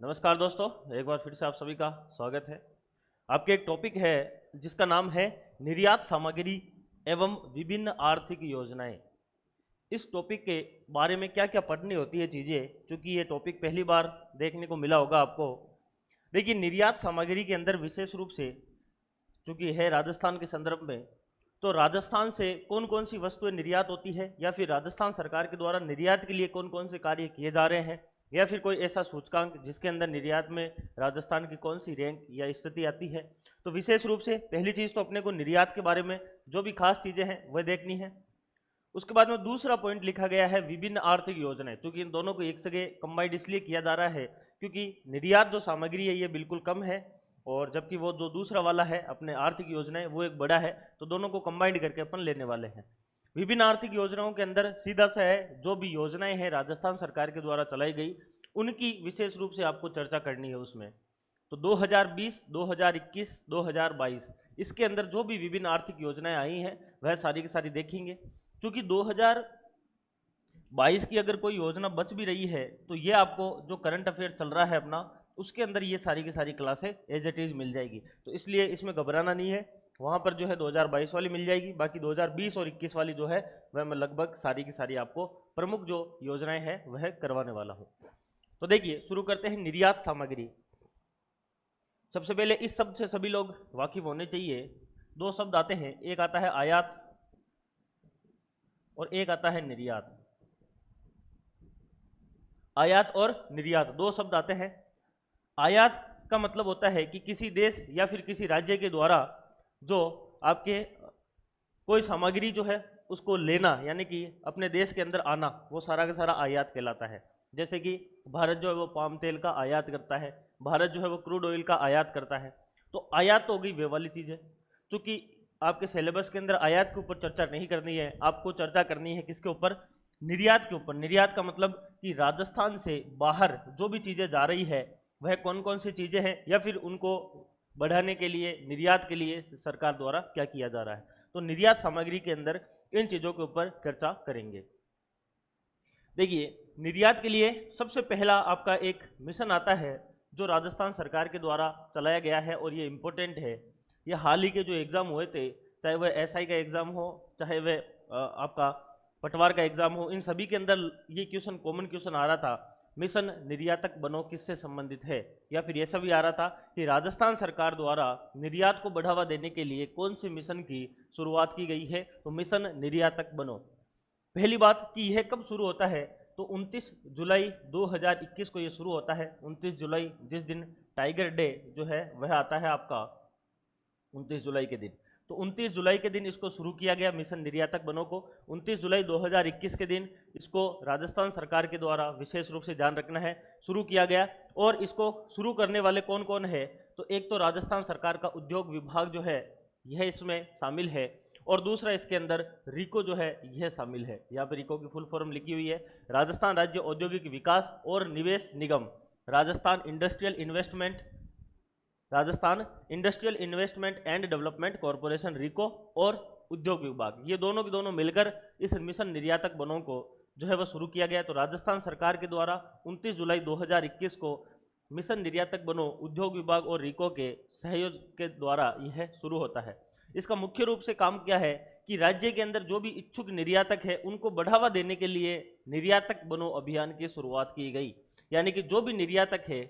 नमस्कार दोस्तों, एक बार फिर से आप सभी का स्वागत है। आपके एक टॉपिक है जिसका नाम है निर्यात सामग्री एवं विभिन्न आर्थिक योजनाएं। इस टॉपिक के बारे में क्या क्या पढ़नी होती है चीज़ें, क्योंकि ये टॉपिक पहली बार देखने को मिला होगा आपको। देखिए, निर्यात सामग्री के अंदर विशेष रूप से चूँकि है राजस्थान के संदर्भ में, तो राजस्थान से कौन कौन सी वस्तुएं निर्यात होती है या फिर राजस्थान सरकार के द्वारा निर्यात के लिए कौन कौन से कार्य किए जा रहे हैं, या फिर कोई ऐसा सूचकांक जिसके अंदर निर्यात में राजस्थान की कौन सी रैंक या स्थिति आती है। तो विशेष रूप से पहली चीज़ तो अपने को निर्यात के बारे में जो भी खास चीज़ें हैं वह देखनी है। उसके बाद में दूसरा पॉइंट लिखा गया है विभिन्न आर्थिक योजनाएं। चूंकि इन दोनों को एक जगह कंबाइंड इसलिए किया जा रहा है क्योंकि निर्यात जो सामग्री है ये बिल्कुल कम है, और जबकि वो जो दूसरा वाला है अपने आर्थिक योजनाएं वो एक बड़ा है, तो दोनों को कंबाइंड करके अपन लेने वाले हैं। विभिन्न आर्थिक योजनाओं के अंदर सीधा सा है जो भी योजनाएं हैं राजस्थान सरकार के द्वारा चलाई गई उनकी विशेष रूप से आपको चर्चा करनी है उसमें। तो 2020, 2021, 2022 इसके अंदर जो भी विभिन्न आर्थिक योजनाएं आई हैं वह सारी की सारी देखेंगे। क्योंकि 2022 की अगर कोई योजना बच भी रही है तो ये आपको जो करंट अफेयर चल रहा है अपना उसके अंदर ये सारी की सारी क्लासें एज इट इज मिल जाएगी, तो इसलिए इसमें घबराना नहीं है। वहाँ पर जो है 2022 वाली मिल जाएगी, बाकी 2020 और 21 वाली जो है वह मैं लगभग सारी की सारी आपको प्रमुख जो योजनाएं हैं वह करवाने वाला हूँ। तो देखिए, शुरू करते हैं निर्यात सामग्री। सबसे पहले इस शब्द से सभी लोग वाकिफ होने चाहिए। दो शब्द आते हैं, एक आता है आयात और एक आता है निर्यात। आयात और निर्यात दो शब्द आते हैं। आयात का मतलब होता है कि किसी देश या फिर किसी राज्य के द्वारा जो आपके कोई सामग्री जो है उसको लेना, यानी कि अपने देश के अंदर आना, वो सारा का सारा आयात कहलाता है। जैसे कि भारत जो है वो पाम तेल का आयात करता है, भारत जो है वो क्रूड ऑयल का आयात करता है। तो आयात तो हो गई वे वाली चीज़ है। चूँकि आपके सिलेबस के अंदर आयात के ऊपर चर्चा नहीं करनी है, आपको चर्चा करनी है किसके ऊपर? निर्यात के ऊपर। निर्यात का मतलब कि राजस्थान से बाहर जो भी चीज़ें जा रही है वह कौन कौन सी चीज़ें हैं, या फिर उनको बढ़ाने के लिए, निर्यात के लिए सरकार द्वारा क्या किया जा रहा है। तो निर्यात सामग्री के अंदर इन चीज़ों के ऊपर चर्चा करेंगे। देखिए, निर्यात के लिए सबसे पहला आपका एक मिशन आता है जो राजस्थान सरकार के द्वारा चलाया गया है, और ये इम्पोर्टेंट है। ये हाल ही के जो एग्ज़ाम हुए थे, चाहे वह एसआई का एग्ज़ाम हो, चाहे वह आपका पटवार का एग्ज़ाम हो, इन सभी के अंदर ये क्वेश्चन कॉमन क्वेश्चन आ रहा था, मिशन निर्यातक बनो किससे संबंधित है। या फिर ऐसा भी आ रहा था कि राजस्थान सरकार द्वारा निर्यात को बढ़ावा देने के लिए कौन से मिशन की शुरुआत की गई है। तो मिशन निर्यातक बनो। पहली बात कि यह कब शुरू होता है, तो 29 जुलाई 2021 को यह शुरू होता है। 29 जुलाई जिस दिन टाइगर डे जो है वह आता है आपका 29 जुलाई के दिन, तो 29 जुलाई के दिन इसको शुरू किया गया मिशन निर्यातक बनो को। 29 जुलाई 2021 के दिन इसको राजस्थान सरकार के द्वारा विशेष रूप से ध्यान रखना है शुरू किया गया। और इसको शुरू करने वाले कौन कौन है, तो एक तो राजस्थान सरकार का उद्योग विभाग जो है यह इसमें शामिल है, और दूसरा इसके अंदर रिको जो है यह शामिल है। यहाँ पर रिको की फुल फॉर्म लिखी हुई है, राजस्थान राज्य औद्योगिक विकास और निवेश निगम, Rajasthan industrial investment and development corporation RIICO, और उद्योग विभाग, ये दोनों के दोनों मिलकर इस मिशन निर्यातक बनों को जो है वह शुरू किया गया। तो राजस्थान सरकार के द्वारा 29 जुलाई 2021 को मिशन निर्यातक बनो उद्योग विभाग और रिको के सहयोग के द्वारा यह शुरू होता है। इसका मुख्य रूप से काम क्या है कि राज्य के अंदर जो भी इच्छुक निर्यातक है उनको बढ़ावा देने के लिए निर्यातक बनो अभियान की शुरुआत की गई। यानी कि जो भी निर्यातक है,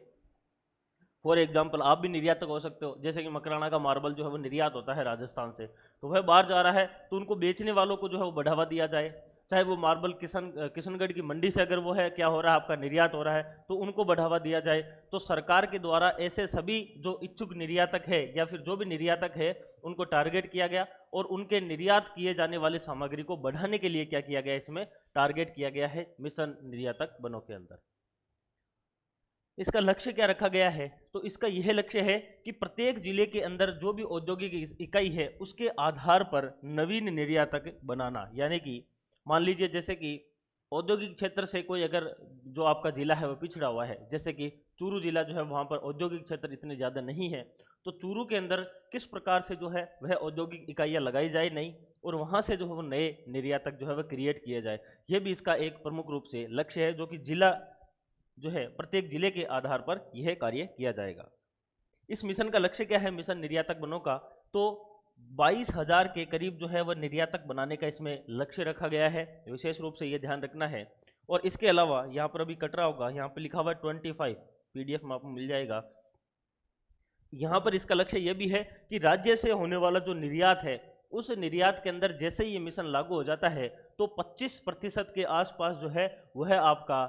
फॉर एग्जाम्पल आप भी निर्यातक हो सकते हो, जैसे कि मकराना का मार्बल जो है वो निर्यात होता है राजस्थान से, तो वह बाहर जा रहा है, तो उनको बेचने वालों को जो है वो बढ़ावा दिया जाए। चाहे वो मार्बल किशनगढ़ की मंडी से अगर वो है क्या हो रहा है आपका निर्यात हो रहा है, तो उनको बढ़ावा दिया जाए। तो सरकार के द्वारा ऐसे सभी जो इच्छुक निर्यातक है या फिर जो भी निर्यातक है उनको टारगेट किया गया, और उनके निर्यात किए जाने वाली सामग्री को बढ़ाने के लिए क्या किया गया, इसमें टारगेट किया गया है मिशन निर्यातक बनो के अंदर। इसका लक्ष्य क्या रखा गया है, तो इसका यह लक्ष्य है कि प्रत्येक जिले के अंदर जो भी औद्योगिक इकाई है उसके आधार पर नवीन निर्यातक बनाना। यानी कि मान लीजिए जैसे कि औद्योगिक क्षेत्र से कोई अगर जो आपका जिला है वह पिछड़ा हुआ है, जैसे कि चूरू जिला जो है वहाँ पर औद्योगिक क्षेत्र इतने ज़्यादा नहीं है, तो चूरू के अंदर किस प्रकार से जो है वह औद्योगिक इकाइयाँ लगाई जाए नई, और वहाँ से जो है वो नए निर्यातक जो है वह क्रिएट किए जाए। ये भी इसका एक प्रमुख रूप से लक्ष्य है, जो कि जिला जो है प्रत्येक जिले के आधार पर यह कार्य किया जाएगा। इस मिशन का लक्ष्य क्या है, मिशन निर्यातक बनो का, तो 22,000 के करीब जो है वह निर्यातक बनाने का इसमें लक्ष्य रखा गया है, विशेष रूप से यह ध्यान रखना है। और इसके अलावा यहाँ पर अभी कट रहा होगा, यहाँ पर लिखा हुआ है 25, PDF में आपको मिल जाएगा। यहाँ पर इसका लक्ष्य यह भी है कि राज्य से होने वाला जो निर्यात है, उस निर्यात के अंदर जैसे ही ये मिशन लागू हो जाता है तो 25% के आसपास जो है वह आपका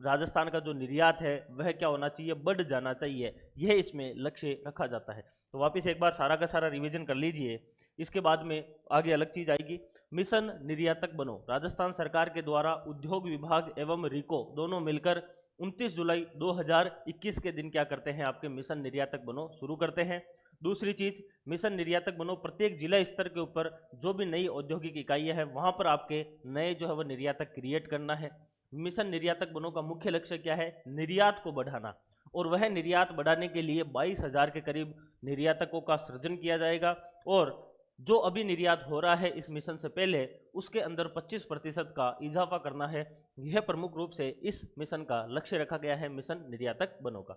राजस्थान का जो निर्यात है वह क्या होना चाहिए, बढ़ जाना चाहिए, यह इसमें लक्ष्य रखा जाता है। तो वापस एक बार सारा का सारा रिवीजन कर लीजिए, इसके बाद में आगे अलग चीज आएगी। मिशन निर्यातक बनो, राजस्थान सरकार के द्वारा उद्योग विभाग एवं रिको दोनों मिलकर 29 जुलाई 2021 के दिन क्या करते हैं, आपके मिशन निर्यातक बनो शुरू करते हैं। दूसरी चीज, मिशन निर्यातक बनो प्रत्येक जिला स्तर के ऊपर जो भी नई औद्योगिक इकाइयां है वहां पर आपके नए जो है वह निर्यातक क्रिएट करना है। मिशन निर्यातक बनो का मुख्य लक्ष्य क्या है, निर्यात को बढ़ाना, और वह निर्यात बढ़ाने के लिए 22,000 के करीब निर्यातकों का सृजन किया जाएगा। और जो अभी निर्यात हो रहा है इस मिशन से पहले, उसके अंदर 25% का इजाफा करना है। यह प्रमुख रूप से इस मिशन का लक्ष्य रखा गया है, मिशन निर्यातक बनो का।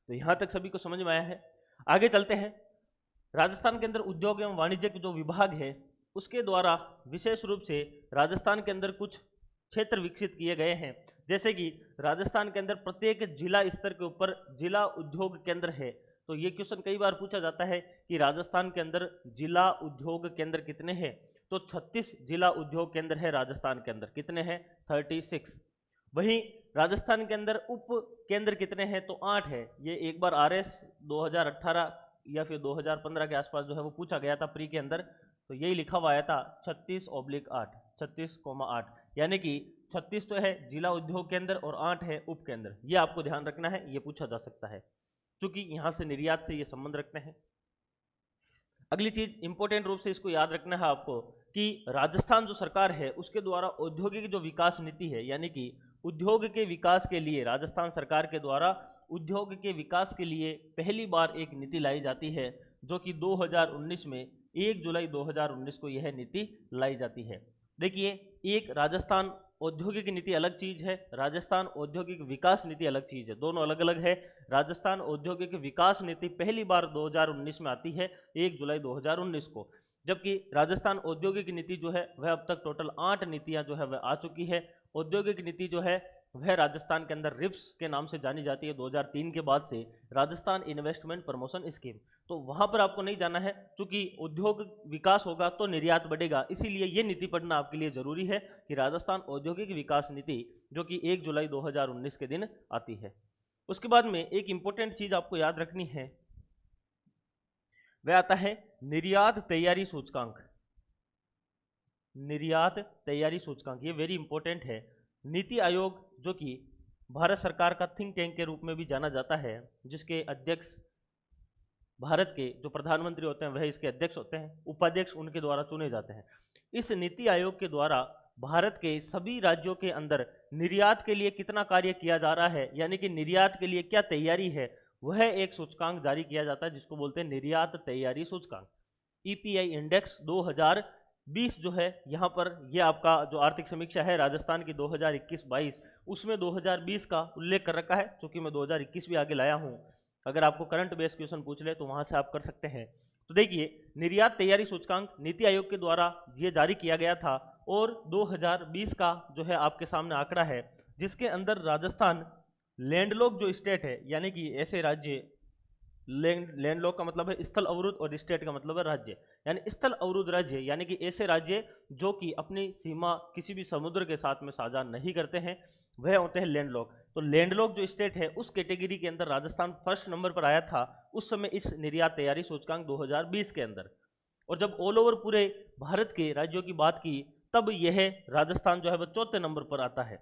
तो यहां तक सभी को समझ में आया है। आगे चलते हैं। राजस्थान के अंदर उद्योग एवं वाणिज्य के जो विभाग है उसके द्वारा विशेष रूप से राजस्थान के अंदर कुछ क्षेत्र विकसित किए गए हैं, जैसे कि राजस्थान के अंदर प्रत्येक जिला स्तर के ऊपर जिला उद्योग केंद्र है। तो ये क्वेश्चन कई बार पूछा जाता है कि राजस्थान के अंदर जिला उद्योग केंद्र कितने हैं, तो 36 जिला उद्योग केंद्र है राजस्थान के अंदर, कितने हैं, 36। वहीं राजस्थान के अंदर उप केंद्र कितने हैं, तो 8 है। ये एक बार RS 2018 या फिर 2015 के आसपास जो है वो पूछा गया था प्री के अंदर, तो यही लिखा हुआ आया था 36/8, 36,8, यानी कि 36 तो है जिला उद्योग केंद्र और 8 है उप केंद्र। ये आपको ध्यान रखना है, ये पूछा जा सकता है क्योंकि यहां से निर्यात से ये संबंध रखते हैं। अगली चीज इंपॉर्टेंट रूप से इसको याद रखना है आपको कि राजस्थान जो सरकार है उसके द्वारा औद्योगिक जो विकास नीति है, यानी कि उद्योग के विकास के लिए राजस्थान सरकार के द्वारा उद्योग के विकास के लिए पहली बार एक नीति लाई जाती है, जो कि 2019 में 1 जुलाई 2019 को यह नीति लाई जाती है। देखिए, एक राजस्थान औद्योगिक नीति अलग चीज है, राजस्थान औद्योगिक विकास नीति अलग चीज है, दोनों अलग अलग है। राजस्थान औद्योगिक विकास नीति पहली बार 2019 में आती है, 1 जुलाई 2019 को, जबकि राजस्थान औद्योगिक नीति जो है वह अब तक टोटल 8 नीतियां जो है वह आ चुकी है। औद्योगिक नीति जो है वह राजस्थान के अंदर रिप्स के नाम से जानी जाती है 2003 के बाद से, राजस्थान इन्वेस्टमेंट प्रमोशन स्कीम। तो वहां पर आपको नहीं जाना है, क्योंकि उद्योग विकास होगा तो निर्यात बढ़ेगा, इसीलिए ये नीति पढ़ना आपके लिए जरूरी है कि राजस्थान औद्योगिक विकास नीति जो कि 1 जुलाई 2019 के दिन आती है। उसके बाद में एक इंपॉर्टेंट चीज आपको याद रखनी है, वह आता है निर्यात तैयारी सूचकांक। निर्यात तैयारी सूचकांक ये वेरी इंपॉर्टेंट है। नीति आयोग जो कि भारत सरकार का थिंक टैंक के रूप में भी जाना जाता है, जिसके अध्यक्ष भारत के जो प्रधानमंत्री होते हैं वह इसके अध्यक्ष होते हैं, उपाध्यक्ष उनके द्वारा चुने जाते हैं। इस नीति आयोग के द्वारा भारत के सभी राज्यों के अंदर निर्यात के लिए कितना कार्य किया जा रहा है, यानी कि निर्यात के लिए क्या तैयारी है, वह एक सूचकांक जारी किया जाता है जिसको बोलते हैं निर्यात तैयारी सूचकांक। EPI इंडेक्स 2020 जो है यहाँ पर ये आपका जो आर्थिक समीक्षा है राजस्थान की 2021-22, उसमें 2020 का उल्लेख कर रखा है, क्योंकि मैं 2021 भी आगे लाया हूँ। अगर आपको करंट बेस्ड क्वेश्चन पूछ ले तो वहां से आप कर सकते हैं। तो देखिए, निर्यात तैयारी सूचकांक नीति आयोग के द्वारा ये जारी किया गया था, और 2020 का जो है आपके सामने आंकड़ा है, जिसके अंदर राजस्थान लैंडलॉक जो स्टेट है, यानी कि ऐसे राज्य, लैंडलॉक का मतलब है स्थल अवरुद्ध और स्टेट का मतलब है राज्य, यानी स्थल अवरुद्ध राज्य यानी कि ऐसे राज्य जो कि अपनी सीमा किसी भी समुद्र के साथ में साझा नहीं करते हैं, वह होते हैं लैंडलॉक। तो लैंडलॉक जो स्टेट है उस कैटेगरी के अंदर राजस्थान फर्स्ट नंबर पर आया था उस समय इस निर्यात तैयारी सूचकांक 2020 के अंदर। और जब ऑल ओवर पूरे भारत के राज्यों की बात की तब यह राजस्थान जो है वह 4थे नंबर पर आता है।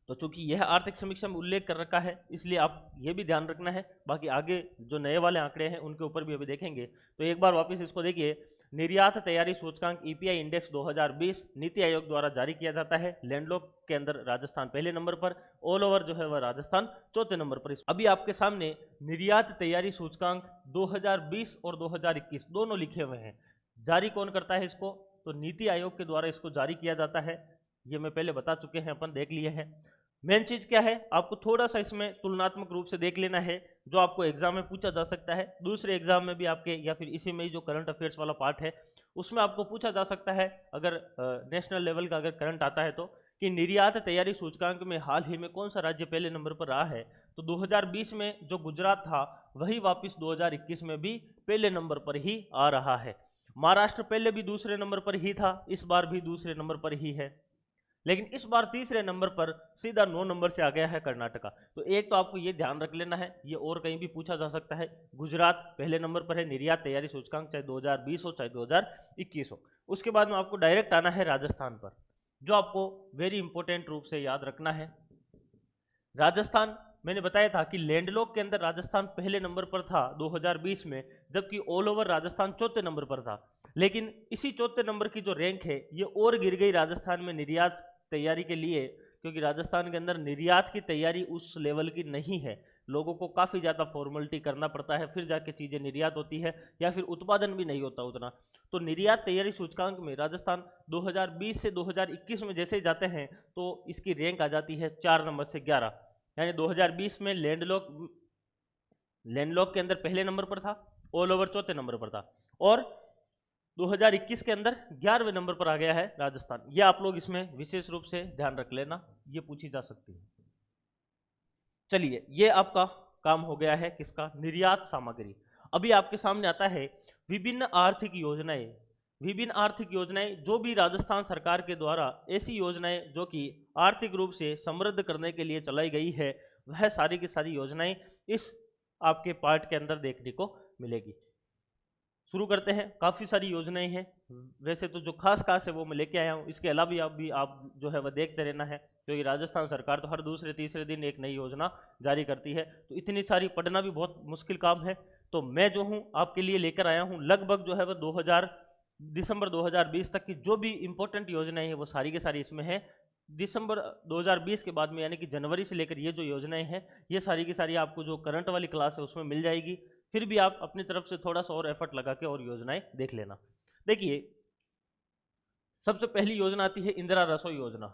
तो चूंकि यह आर्थिक समीक्षा में उल्लेख कर रखा है, इसलिए आप ये भी ध्यान रखना है। बाकी आगे जो नए वाले आंकड़े हैं उनके ऊपर भी अभी देखेंगे। तो एक बार वापस इसको देखिए, निर्यात तैयारी सूचकांक EPI इंडेक्स 2020 नीति आयोग द्वारा जारी किया जाता है। लैंडलॉक के अंदर राजस्थान पहले नंबर पर, ऑल ओवर जो है वह राजस्थान 4थे नंबर पर। अभी आपके सामने निर्यात तैयारी सूचकांक 2020 और 2021 दोनों लिखे हुए हैं। जारी कौन करता है इसको, तो नीति आयोग के द्वारा इसको जारी किया जाता है। ये मैं पहले बता चुके हैं, अपन देख लिए हैं। मेन चीज क्या है, आपको थोड़ा सा इसमें तुलनात्मक रूप से देख लेना है, जो आपको एग्जाम में पूछा जा सकता है, दूसरे एग्जाम में भी आपके, या फिर इसी में ही जो करंट अफेयर्स वाला पार्ट है उसमें आपको पूछा जा सकता है, अगर नेशनल लेवल का अगर करंट आता है तो, कि निर्यात तैयारी सूचकांक में हाल ही में कौन सा राज्य पहले नंबर पर रहा है। तो 2020 में जो गुजरात था वही वापस 2021 में भी पहले नंबर पर ही आ रहा है। महाराष्ट्र पहले भी दूसरे नंबर पर ही था, इस बार भी दूसरे नंबर पर ही है, लेकिन इस बार तीसरे नंबर पर सीधा 9 नंबर से आ गया है कर्नाटका। तो एक तो आपको ये ध्यान रख लेना है, ये और कहीं भी पूछा जा सकता है, गुजरात पहले नंबर पर है निर्यात तैयारी सूचकांक, चाहे 2020 हो चाहे 2021 हो। उसके बाद में आपको डायरेक्ट आना है राजस्थान पर, जो आपको वेरी इंपॉर्टेंट रूप से याद रखना है। राजस्थान मैंने बताया था कि लैंडलॉक के अंदर राजस्थान पहले नंबर पर था 2020 में, जबकि ऑल ओवर राजस्थान चौथे नंबर पर था। लेकिन इसी चौथे नंबर की जो रैंक है ये और गिर गई राजस्थान में निर्यात तैयारी के लिए, क्योंकि राजस्थान के अंदर निर्यात की तैयारी उस लेवल की नहीं है। लोगों को काफ़ी ज़्यादा फॉर्मेलिटी करना पड़ता है, फिर जाके चीज़ें निर्यात होती है, या फिर उत्पादन भी नहीं होता उतना। तो निर्यात तैयारी सूचकांक में राजस्थान 2020 से 2021 में जैसे ही जाते हैं तो इसकी रैंक आ जाती है 4 नंबर से 11, यानी 2020 में लैंडलॉक के अंदर पहले नंबर पर था, ऑल ओवर चौथे नंबर पर था, और 2021 के अंदर 11वें नंबर पर आ गया है राजस्थान। ये आप लोग इसमें विशेष रूप से ध्यान रख लेना, ये पूछी जा सकती है। चलिए, ये आपका काम हो गया है किसका, निर्यात सामग्री। अभी आपके सामने आता है विभिन्न आर्थिक योजनाएं। विभिन्न आर्थिक योजनाएं, जो भी राजस्थान सरकार के द्वारा ऐसी योजनाएं जो कि आर्थिक रूप से समृद्ध करने के लिए चलाई गई है, वह सारी की सारी योजनाएं इस आपके पार्ट के अंदर देखने को मिलेगी। शुरू करते हैं। काफ़ी सारी योजनाएं हैं, वैसे तो जो खास खास है वो मैं लेके आया हूँ, इसके अलावा भी आप जो है वह देखते रहना है, क्योंकि राजस्थान सरकार तो हर दूसरे तीसरे दिन एक नई योजना जारी करती है, तो इतनी सारी पढ़ना भी बहुत मुश्किल काम है। तो मैं जो हूँ आपके लिए लेकर आया हूँ लगभग जो है वह दिसंबर 2020 तक की जो भी इंपॉर्टेंट योजनाएं हैं वो सारी के सारी इसमें है। दिसंबर 2020 के बाद में यानी कि जनवरी से लेकर ये जो योजनाएं हैं ये सारी की सारी आपको जो करंट वाली क्लास है उसमें मिल जाएगी। फिर भी आप अपनी तरफ से थोड़ा सा और एफर्ट लगा के और योजनाएं देख लेना। देखिए, सबसे पहली योजना आती है इंदिरा रसोई योजना।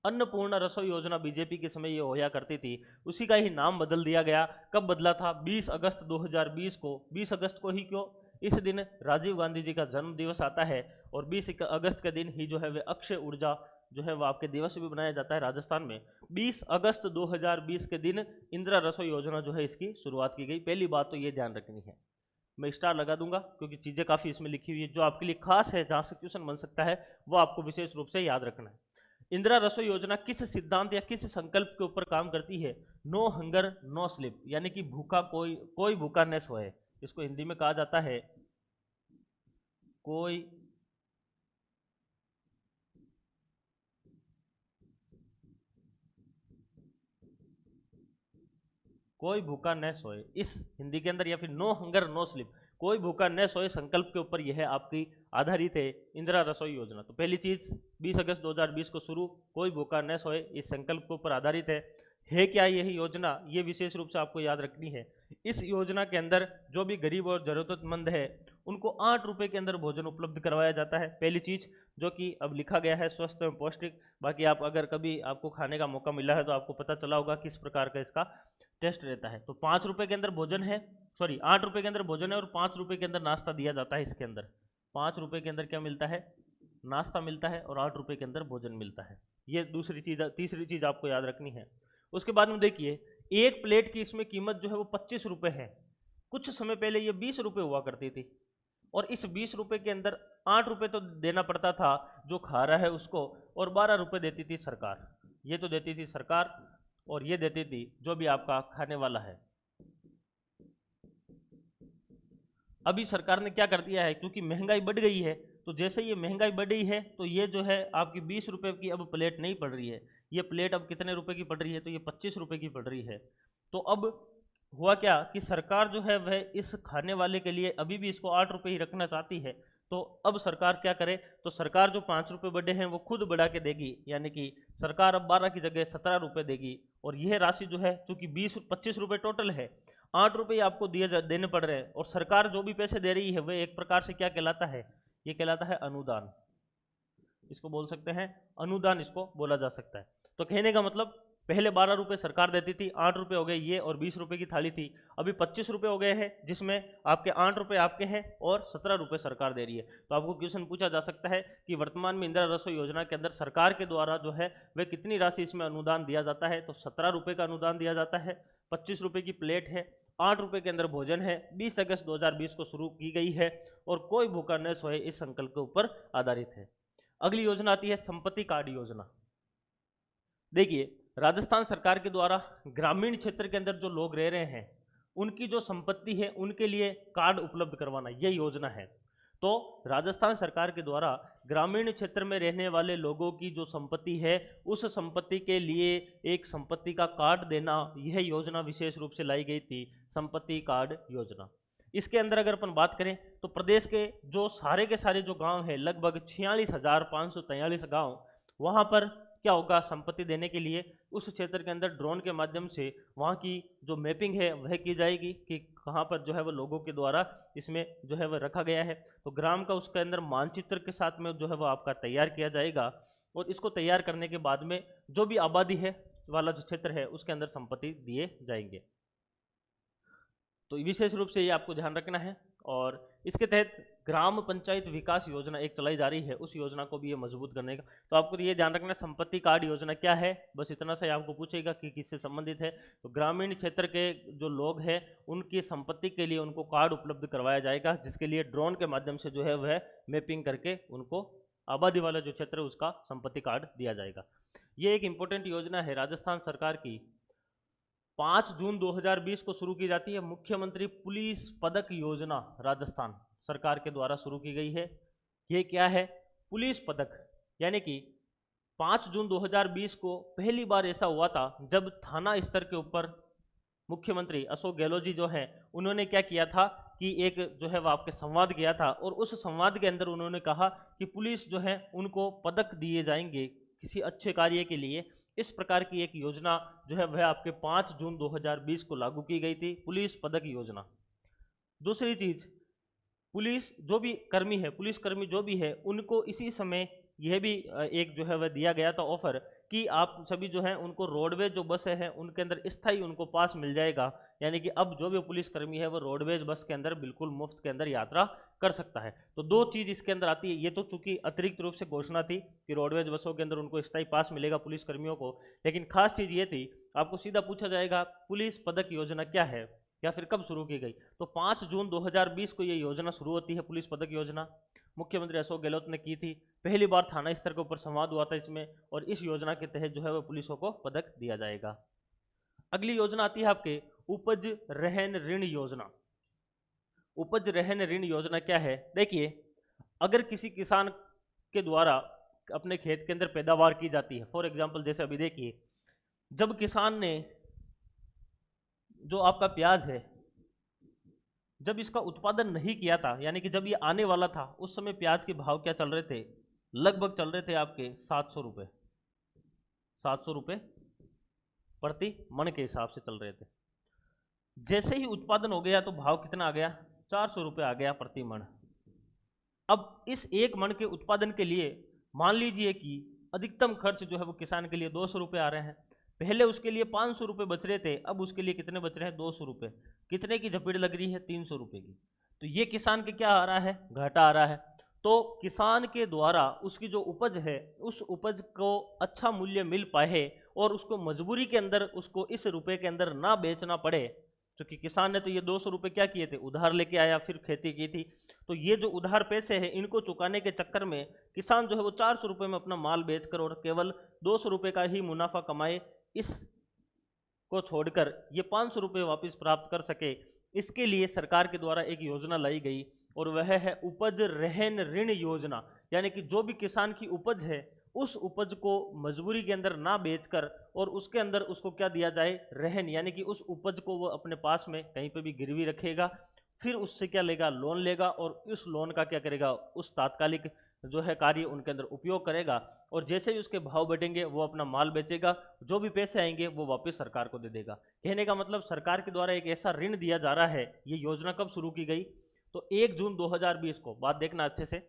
अन्नपूर्णा रसोई योजना बीजेपी के समय ये होया करती थी, उसी का ही नाम बदल दिया गया। कब बदला था? 20 अगस्त 2020 को। 20 अगस्त को ही क्यों? इस दिन राजीव गांधी जी का जन्म दिवस आता है, और 20 अगस्त के दिन ही जो है वह अक्षय ऊर्जा जो है वह आपके दिवस भी बनाया जाता है राजस्थान में। 20 अगस्त 2020 के दिन इंदिरा रसोई योजना जो है इसकी शुरुआत की गई। पहली बात तो ये ध्यान रखनी है, मैं स्टार लगा दूंगा क्योंकि चीज़ें काफ़ी इसमें लिखी हुई है जो आपके लिए खास है, जहाँ से क्वेश्चन बन सकता है वो आपको विशेष रूप से याद रखना है। इंदिरा रसोई योजना किस सिद्धांत या किस संकल्प के ऊपर काम करती है? नो हंगर नो स्लीप, यानी कि भूखा कोई भूखा न सोए। इसको हिंदी में कहा जाता है कोई भूखा न सोए, इस हिंदी के अंदर, या फिर नो हंगर नो स्लीप, कोई भूखा न सोए संकल्प के ऊपर यह आपकी आधारित है इंदिरा रसोई योजना। तो पहली चीज 20 अगस्त 2020 को शुरू, कोई भूखा न सोए, इस संकल्प के ऊपर आधारित है क्या यही योजना? ये विशेष रूप से आपको याद रखनी है। इस योजना के अंदर जो भी गरीब और जरूरतमंद है उनको 8 रुपए के अंदर भोजन उपलब्ध करवाया जाता है। पहली चीज जो कि अब लिखा गया है स्वस्थ एवं पौष्टिक। बाकी आप अगर कभी आपको खाने का मौका मिला है तो आपको पता चला होगा किस प्रकार का इसका टेस्ट रहता है। तो 5 रुपए के अंदर भोजन है, 8 रुपए के अंदर भोजन है, और 5 रुपए के अंदर नाश्ता दिया जाता है। इसके अंदर 5 रुपए के अंदर क्या मिलता है? नाश्ता मिलता है, और 8 रुपए के अंदर भोजन मिलता है। ये दूसरी चीज। तीसरी चीज आपको याद रखनी है। उसके बाद में देखिए, एक प्लेट की इसमें कीमत जो है वो 25 रुपए है। कुछ समय पहले ये 20 रुपए हुआ करती थी, और इस 20 रुपए के अंदर 8 रुपए तो देना पड़ता था जो खा रहा है उसको, और 12 रुपए देती थी सरकार। ये तो देती थी सरकार, और ये देती थी जो भी आपका खाने वाला है। अभी सरकार ने क्या कर दिया है, क्योंकि महंगाई बढ़ गई है, तो जैसे ये महंगाई बढ़ गई है तो ये जो है आपकी 20 रुपए की अब प्लेट नहीं पड़ रही है। ये प्लेट अब कितने रुपए की पड़ रही है? तो ये 25 रुपए की पड़ रही है। तो अब हुआ क्या कि सरकार जो है वह इस खाने वाले के लिए अभी भी इसको 8 रुपए ही रखना चाहती है। तो अब सरकार क्या करे? तो सरकार जो 5 रुपए बढ़े हैं वो खुद बढ़ा के देगी, यानी कि सरकार अब 12 की जगह 17 रुपए देगी। और यह राशि जो है चूंकि 25 रुपए टोटल है, 8 रुपए आपको देने पड़ रहे हैं, और सरकार जो भी पैसे दे रही है वह एक प्रकार से क्या कहलाता है? ये कहलाता है अनुदान। इसको बोल सकते हैं अनुदान, इसको बोला जा सकता है। तो कहने का मतलब पहले 12 रुपये सरकार देती थी, 8 रुपये हो गए ये, और 20 रुपये की थाली थी। अभी 25 रुपये हो गए हैं, जिसमें आपके 8 रुपये आपके हैं और 17 रुपये सरकार दे रही है। तो आपको क्वेश्चन पूछा जा सकता है कि वर्तमान में इंदिरा रसोई योजना के अंदर सरकार के द्वारा जो है वह कितनी राशि इसमें अनुदान दिया जाता है। तो 17 रुपये का अनुदान दिया जाता है, 25 रुपये की प्लेट है, 8 रुपये के अंदर भोजन है, 20 अगस्त 2020 को शुरू की गई है और कोई भूखा न सोए इस संकल्प के ऊपर आधारित है। अगली योजना आती है संपत्ति कार्ड योजना। देखिए, राजस्थान सरकार के द्वारा ग्रामीण क्षेत्र के अंदर जो लोग रह रहे हैं उनकी जो संपत्ति है उनके लिए कार्ड उपलब्ध करवाना, ये योजना है। तो राजस्थान सरकार के द्वारा ग्रामीण क्षेत्र में रहने वाले लोगों की जो संपत्ति है उस संपत्ति के लिए एक संपत्ति का कार्ड देना, यह योजना विशेष रूप से लाई गई थी, संपत्ति कार्ड योजना। इसके अंदर अगर अपन बात करें तो प्रदेश के जो सारे के सारे जो गांव हैं, लगभग 46,543 गांव, वहां पर क्या होगा, संपत्ति देने के लिए उस क्षेत्र के अंदर ड्रोन के माध्यम से वहाँ की जो मैपिंग है वह की जाएगी कि कहाँ पर जो है वो लोगों के द्वारा इसमें जो है वह रखा गया है। तो ग्राम का उसके अंदर मानचित्र के साथ में जो है वो आपका तैयार किया जाएगा और इसको तैयार करने के बाद में जो भी आबादी है वाला जो क्षेत्र है उसके अंदर संपत्ति दिए जाएंगे। तो विशेष रूप से ये आपको ध्यान रखना है। और इसके तहत ग्राम पंचायत विकास योजना एक चलाई जा रही है, उस योजना को भी ये मजबूत करने का। तो आपको ये ध्यान रखना, संपत्ति कार्ड योजना क्या है, बस इतना सा आपको पूछेगा कि किससे संबंधित है। तो ग्रामीण क्षेत्र के जो लोग हैं उनकी संपत्ति के लिए उनको कार्ड उपलब्ध करवाया जाएगा, जिसके लिए ड्रोन के माध्यम से जो है वह मैपिंग करके उनको आबादी वाला जो क्षेत्र है उसका संपत्ति कार्ड दिया जाएगा। ये एक इंपॉर्टेंट योजना है राजस्थान सरकार की। 5 जून 2020 को शुरू की जाती है मुख्यमंत्री पुलिस पदक योजना, राजस्थान सरकार के द्वारा शुरू की गई है। ये क्या है, पुलिस पदक, यानी कि 5 जून 2020 को पहली बार ऐसा हुआ था जब थाना स्तर के ऊपर मुख्यमंत्री अशोक गहलोत जी जो हैं उन्होंने क्या किया था कि एक जो है वो आपके संवाद किया था और उस संवाद के अंदर उन्होंने कहा कि पुलिस जो है उनको पदक दिए जाएंगे किसी अच्छे कार्य के लिए। इस प्रकार की एक योजना जो है वह आपके 5 जून 2020 को लागू की गई थी, पुलिस पदक योजना। दूसरी चीज, पुलिस जो भी कर्मी है, पुलिसकर्मी जो भी है, उनको इसी समय यह भी एक जो है वह दिया गया था ऑफर कि आप सभी जो है उनको रोडवेज जो बसें हैं उनके अंदर स्थायी उनको पास मिल जाएगा, यानी कि अब जो भी पुलिसकर्मी है वो रोडवेज बस के अंदर बिल्कुल मुफ्त के अंदर यात्रा कर सकता है। तो दो चीज़ इसके अंदर आती है, ये तो चूंकि अतिरिक्त रूप से घोषणा थी कि रोडवेज बसों के अंदर उनको स्थायी पास मिलेगा पुलिसकर्मियों को, लेकिन खास चीज़ ये थी, आपको सीधा पूछा जाएगा पुलिस पदक योजना क्या है या फिर कब शुरू की गई। तो 5 जून 2020 को ये योजना शुरू होती है, पुलिस पदक योजना मुख्यमंत्री अशोक गहलोत ने की थी। पहली बार थाना स्तर के ऊपर संवाद हुआ था इसमें, और इस योजना के तहत जो है वो पुलिसों को पदक दिया जाएगा। अगली योजना आती है आपके उपज रहन ऋण योजना। उपज रहन ऋण योजना क्या है, देखिए, अगर किसी किसान के द्वारा अपने खेत के अंदर पैदावार की जाती है, फॉर एग्जाम्पल जैसे अभी देखिए, जब किसान ने जो आपका प्याज है जब इसका उत्पादन नहीं किया था, यानी कि जब ये आने वाला था, उस समय प्याज के भाव क्या चल रहे थे, लगभग चल रहे थे आपके 700 रुपये, 700 रुपये प्रति मन के हिसाब से चल रहे थे। जैसे ही उत्पादन हो गया तो भाव कितना आ गया, 400 रुपये आ गया प्रति मन। अब इस एक मन के उत्पादन के लिए मान लीजिए कि अधिकतम खर्च जो है वो किसान के लिए 200 रुपये आ रहे हैं। पहले उसके लिए 500 रुपये बच रहे थे, अब उसके लिए कितने बच रहे हैं, 200 रुपये। कितने की झपीट लग रही है, 300 रुपये की। तो ये किसान के क्या आ रहा है, घाटा आ रहा है। तो किसान के द्वारा उसकी जो उपज है उस उपज को अच्छा मूल्य मिल पाए और उसको मजबूरी के अंदर उसको इस रुपये के अंदर ना बेचना पड़े, क्योंकि किसान ने तो ये 200 रुपये क्या किए थे, उधार लेके आया, फिर खेती की थी। तो ये जो उधार पैसे हैं इनको चुकाने के चक्कर में किसान जो है वो 400 रुपये में अपना माल बेचकर और केवल 200 रुपये का ही मुनाफा कमाए, इस को छोड़कर ये 500 रुपये वापस प्राप्त कर सके। इसके लिए सरकार के द्वारा एक योजना लाई गई और वह है उपज रहन ऋण योजना, यानी कि जो भी किसान की उपज है उस उपज को मजबूरी के अंदर ना बेचकर और उसके अंदर उसको क्या दिया जाए, रहन, यानी कि उस उपज को वो अपने पास में कहीं पे भी गिरवी रखेगा, फिर उससे क्या लेगा, लोन लेगा, और उस लोन का क्या करेगा, उस तात्कालिक जो है कार्य उनके अंदर उपयोग करेगा, और जैसे ही उसके भाव बढ़ेंगे वो अपना माल बेचेगा, जो भी पैसे आएंगे वो वापस सरकार को दे देगा। कहने का मतलब सरकार के द्वारा एक ऐसा ऋण दिया जा रहा है। ये योजना कब शुरू की गई, तो 1 जून 2020 को, बात देखना अच्छे से,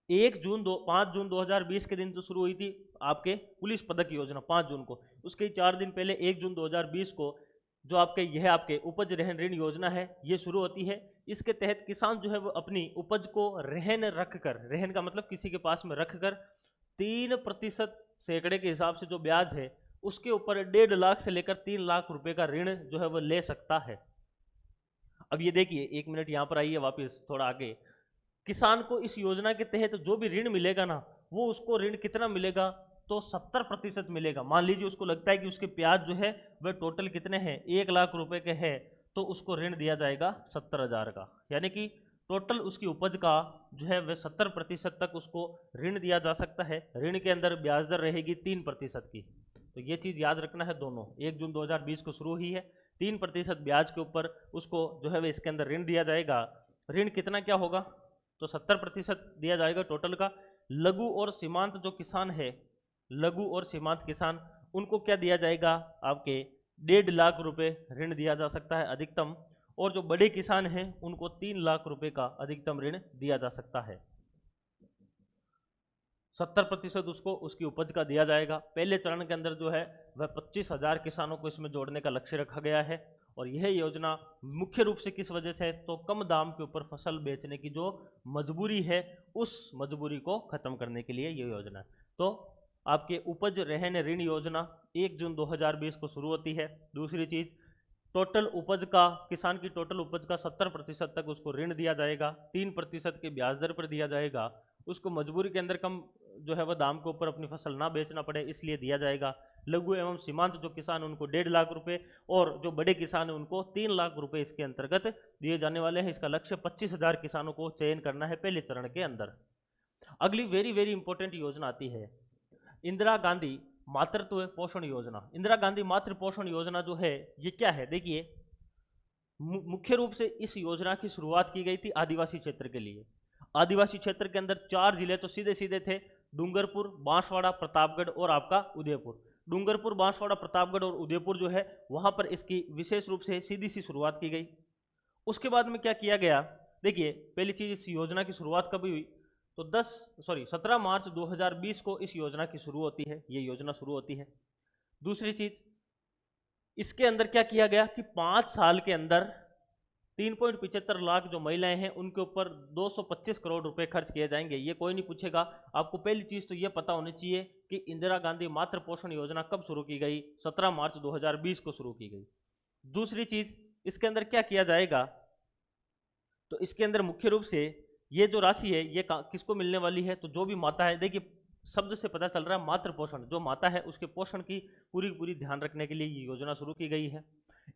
5 जून 2020 के दिन तो शुरू हुई थी आपके पुलिस पदक योजना 5 जून को। उसके 4 दिन पहले 1 जून 2020 को जो आपके उपज रहन ऋण योजना है ये शुरू होती है। इसके तहत किसान जो है वो अपनी उपज को रहन रखकर, रहन का मतलब किसी के पास में रखकर 3% सैकड़े के हिसाब से जो ब्याज है उसके ऊपर 1.5 लाख से लेकर 3 लाख रुपए का ऋण जो है वो ले सकता है। अब ये देखिए, 1 मिनट यहाँ पर आइए वापस थोड़ा आगे। किसान को इस योजना के तहत जो भी ऋण मिलेगा ना, वो उसको ऋण कितना मिलेगा, तो 70% मिलेगा। मान लीजिए उसको लगता है कि उसके प्याज जो है वह टोटल कितने हैं, 1 लाख रुपए के हैं, तो उसको ऋण दिया जाएगा 70,000 का। यानी कि टोटल उसकी उपज का जो है वह 70% तक उसको ऋण दिया जा सकता है। ऋण के अंदर ब्याज दर रहेगी 3% की। तो ये चीज़ याद रखना है। दोनों 1 जून 2020 को शुरू हुई है, 3% ब्याज के ऊपर उसको जो है वह इसके अंदर ऋण दिया जाएगा। ऋण कितना क्या होगा, तो 70% दिया जाएगा टोटल का। लघु और सीमांत जो किसान है, लघु और सीमांत किसान, उनको क्या दिया जाएगा, आपके 1.5 लाख रुपए ऋण दिया जा सकता है अधिकतम। और जो बड़े किसान हैं उनको 3 लाख रुपए का अधिकतम ऋण दिया जा सकता है। 70% उसको उसकी उपज का दिया जाएगा। पहले चरण के अंदर जो है वह 25,000 किसानों को इसमें जोड़ने का लक्ष्य रखा गया है। और यह योजना मुख्य रूप से किस वजह से है, तो कम दाम के ऊपर फसल बेचने की जो मजबूरी है उस मजबूरी को खत्म करने के लिए ये योजना है। तो आपके उपज रहन ऋण योजना 1 जून 2020 को शुरू होती है। दूसरी चीज़, टोटल उपज का, किसान की टोटल उपज का 70% तक उसको ऋण दिया जाएगा, 3% के ब्याज दर पर दिया जाएगा। उसको मजबूरी के अंदर कम जो है वह दाम के ऊपर अपनी फसल ना बेचना पड़े इसलिए दिया जाएगा। लघु एवं सीमांत जो किसान उनको 1.5 लाख रुपए, और जो बड़े किसान हैं उनको 3 लाख रुपए इसके अंतर्गत दिए जाने वाले हैं। इसका लक्ष्य 25,000 किसानों को चयन करना है पहले चरण के अंदर। अगली वेरी इंपॉर्टेंट योजना आती है इंदिरा गांधी मातृत्व पोषण योजना। इंदिरा गांधी मातृ पोषण योजना जो है ये क्या है, देखिए मुख्य रूप से इस योजना की शुरुआत की गई थी आदिवासी क्षेत्र के लिए। आदिवासी क्षेत्र के अंदर 4 जिले तो सीधे सीधे थे, डूंगरपुर, बांसवाड़ा, प्रतापगढ़ और आपका उदयपुर। डूंगरपुर, बांसवाड़ा, प्रतापगढ़ और उदयपुर जो है वहां पर इसकी विशेष रूप से सीधी सी शुरुआत की गई। उसके बाद में क्या किया गया, देखिए पहली चीज, इस योजना की शुरुआत कभी हुई, तो 17 मार्च 2020 को इस योजना की शुरू होती है, ये योजना शुरू होती है। दूसरी चीज, इसके अंदर क्या किया गया कि 5 साल के अंदर 3.75 लाख जो महिलाएं हैं उनके ऊपर 225 करोड़ रुपए खर्च किए जाएंगे। ये कोई नहीं पूछेगा आपको। पहली चीज तो ये पता होनी चाहिए कि इंदिरा गांधी मातृ पोषण योजना कब शुरू की गई, 17 मार्च 2020 को शुरू की गई। दूसरी चीज, इसके अंदर क्या किया जाएगा, तो इसके अंदर मुख्य रूप से ये जो राशि है ये किसको मिलने वाली है, तो जो भी माता है, देखिए शब्द से पता चल रहा है मातृ पोषण, जो माता है उसके पोषण की पूरी ध्यान रखने के लिए ये योजना शुरू की गई है।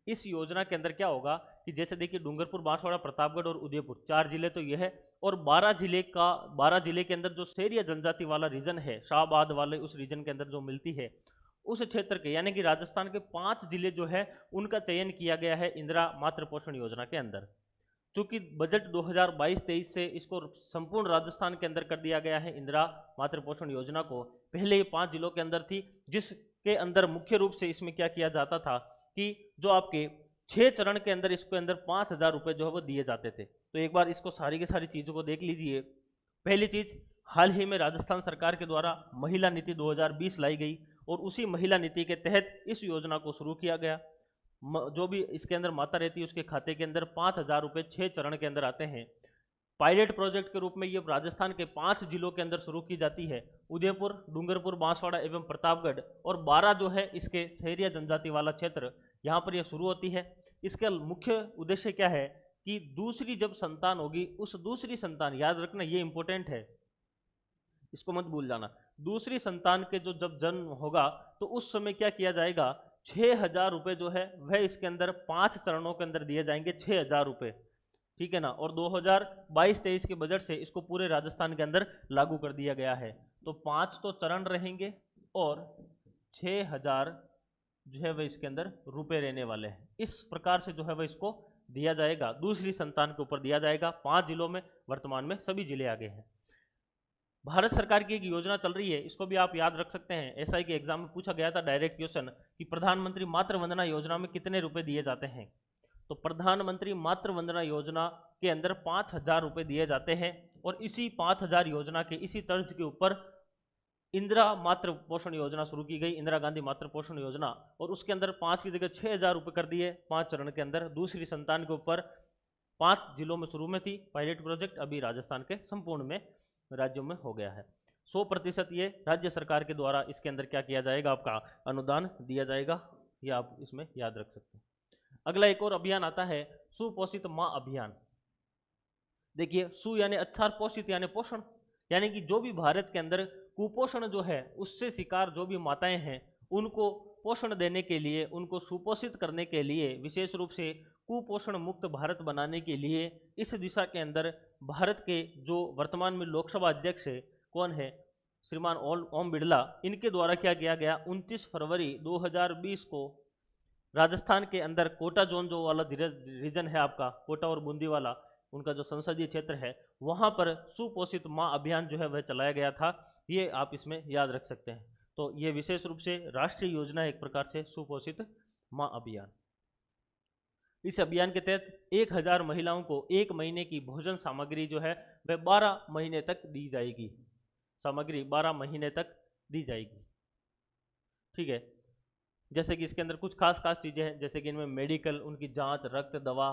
इस योजना के अंदर क्या होगा कि जैसे देखिए डूंगरपुर, बांसवाड़ा, प्रतापगढ़ और उदयपुर 4 जिले तो यह है, और 12 जिले के अंदर जो शहरी जनजाति वाला रीजन है, शाहबाद वाले उस रीजन के अंदर जो मिलती है उस क्षेत्र के, यानी कि राजस्थान के 5 जिले जो है उनका चयन किया गया है इंदिरा मातृ पोषण योजना के अंदर। चूंकि बजट 2022-23 से इसको संपूर्ण राजस्थान के अंदर कर दिया गया है इंदिरा मातृ पोषण योजना को। पहले ये 5 जिलों के अंदर थी, जिसके अंदर मुख्य रूप से इसमें क्या किया जाता था कि जो आपके 6 चरण के अंदर इसके अंदर 5,000 रुपये जो है वो दिए जाते थे। तो एक बार इसको सारी की सारी चीज़ों को देख लीजिए। पहली चीज़, हाल ही में राजस्थान सरकार के द्वारा महिला नीति 2020 लाई गई और उसी महिला नीति के तहत इस योजना को शुरू किया गया। जो भी इसके अंदर माता रहती है उसके खाते के अंदर 5,000 रुपये 6 चरण के अंदर आते हैं। पायलट प्रोजेक्ट के रूप में ये राजस्थान के 5 जिलों के अंदर शुरू की जाती है, उदयपुर, डूंगरपुर, बांसवाड़ा एवं प्रतापगढ़, और 12 जो है इसके शहरी जनजाति वाला क्षेत्र, यहाँ पर यह शुरू होती है। इसका मुख्य उद्देश्य क्या है कि दूसरी जब संतान होगी, उस दूसरी संतान, याद रखना ये इंपॉर्टेंट है, इसको मत भूल जाना, दूसरी संतान के जो जब जन्म होगा तो उस समय क्या किया जाएगा, 6,000 रुपये जो है वह इसके अंदर 5 चरणों के अंदर दिए जाएंगे, 6,000 रुपये, ठीक है ना। और 2022-23 के बजट से इसको पूरे राजस्थान के अंदर लागू कर दिया गया है। तो 5 तो चरण रहेंगे और 6,000 जो है वह इसके अंदर रुपए रहने वाले हैं। इस प्रकार से जो है वह इसको दिया जाएगा, दूसरी संतान के ऊपर दिया जाएगा। 5 जिलों में वर्तमान में सभी जिले आगे हैं। भारत सरकार की एक योजना चल रही है, इसको भी आप याद रख सकते हैं। एसआई के एग्जाम में पूछा गया था डायरेक्ट क्वेश्चन कि प्रधानमंत्री मातृ वंदना योजना में कितने रुपए दिए जाते हैं। तो प्रधानमंत्री मातृ वंदना योजना के अंदर 5,000 रुपये दिए जाते हैं, और इसी 5,000 योजना के इसी तर्ज के ऊपर इंदिरा मातृ पोषण योजना शुरू की गई, इंदिरा गांधी मातृ पोषण योजना, और उसके अंदर 5 की जगह 6,000 रुपये कर दिए 5 चरण के अंदर। दूसरी संतान के ऊपर 5 जिलों में शुरू में थी पायलट प्रोजेक्ट, अभी राजस्थान के संपूर्ण में राज्यों में हो गया है। 100% ये राज्य सरकार के द्वारा इसके अंदर क्या किया जाएगा, आपका अनुदान दिया जाएगा, ये आप इसमें याद रख सकते हैं। अगला एक और अभियान आता है सुपोषित माँ अभियान। देखिए, सु यानी अच्छा और पोषित यानी पोषण, यानी कि जो भी भारत के अंदर कुपोषण जो है उससे शिकार जो भी माताएं हैं उनको पोषण देने के लिए, उनको सुपोषित करने के लिए, विशेष रूप से कुपोषण मुक्त भारत बनाने के लिए इस दिशा के अंदर भारत के जो वर्तमान में लोकसभा अध्यक्ष है, कौन है, श्रीमान ओम बिरला, इनके द्वारा क्या किया गया, 29 फरवरी 2020 को राजस्थान के अंदर कोटा जोन जो वाला रीजन है आपका, कोटा और बूंदी वाला उनका जो संसदीय क्षेत्र है, वहाँ पर सुपोषित माँ अभियान जो है वह चलाया गया था। ये आप इसमें याद रख सकते हैं। तो ये विशेष रूप से राष्ट्रीय योजना है एक प्रकार से सुपोषित माँ अभियान। इस अभियान के तहत 1,000 महिलाओं को 1 महीने की भोजन सामग्री जो है वह 12 महीने तक दी जाएगी, सामग्री 12 महीने तक दी जाएगी। ठीक है, जैसे कि इसके अंदर कुछ खास चीज़ें हैं, जैसे कि इनमें मेडिकल, उनकी जांच, रक्त, दवा,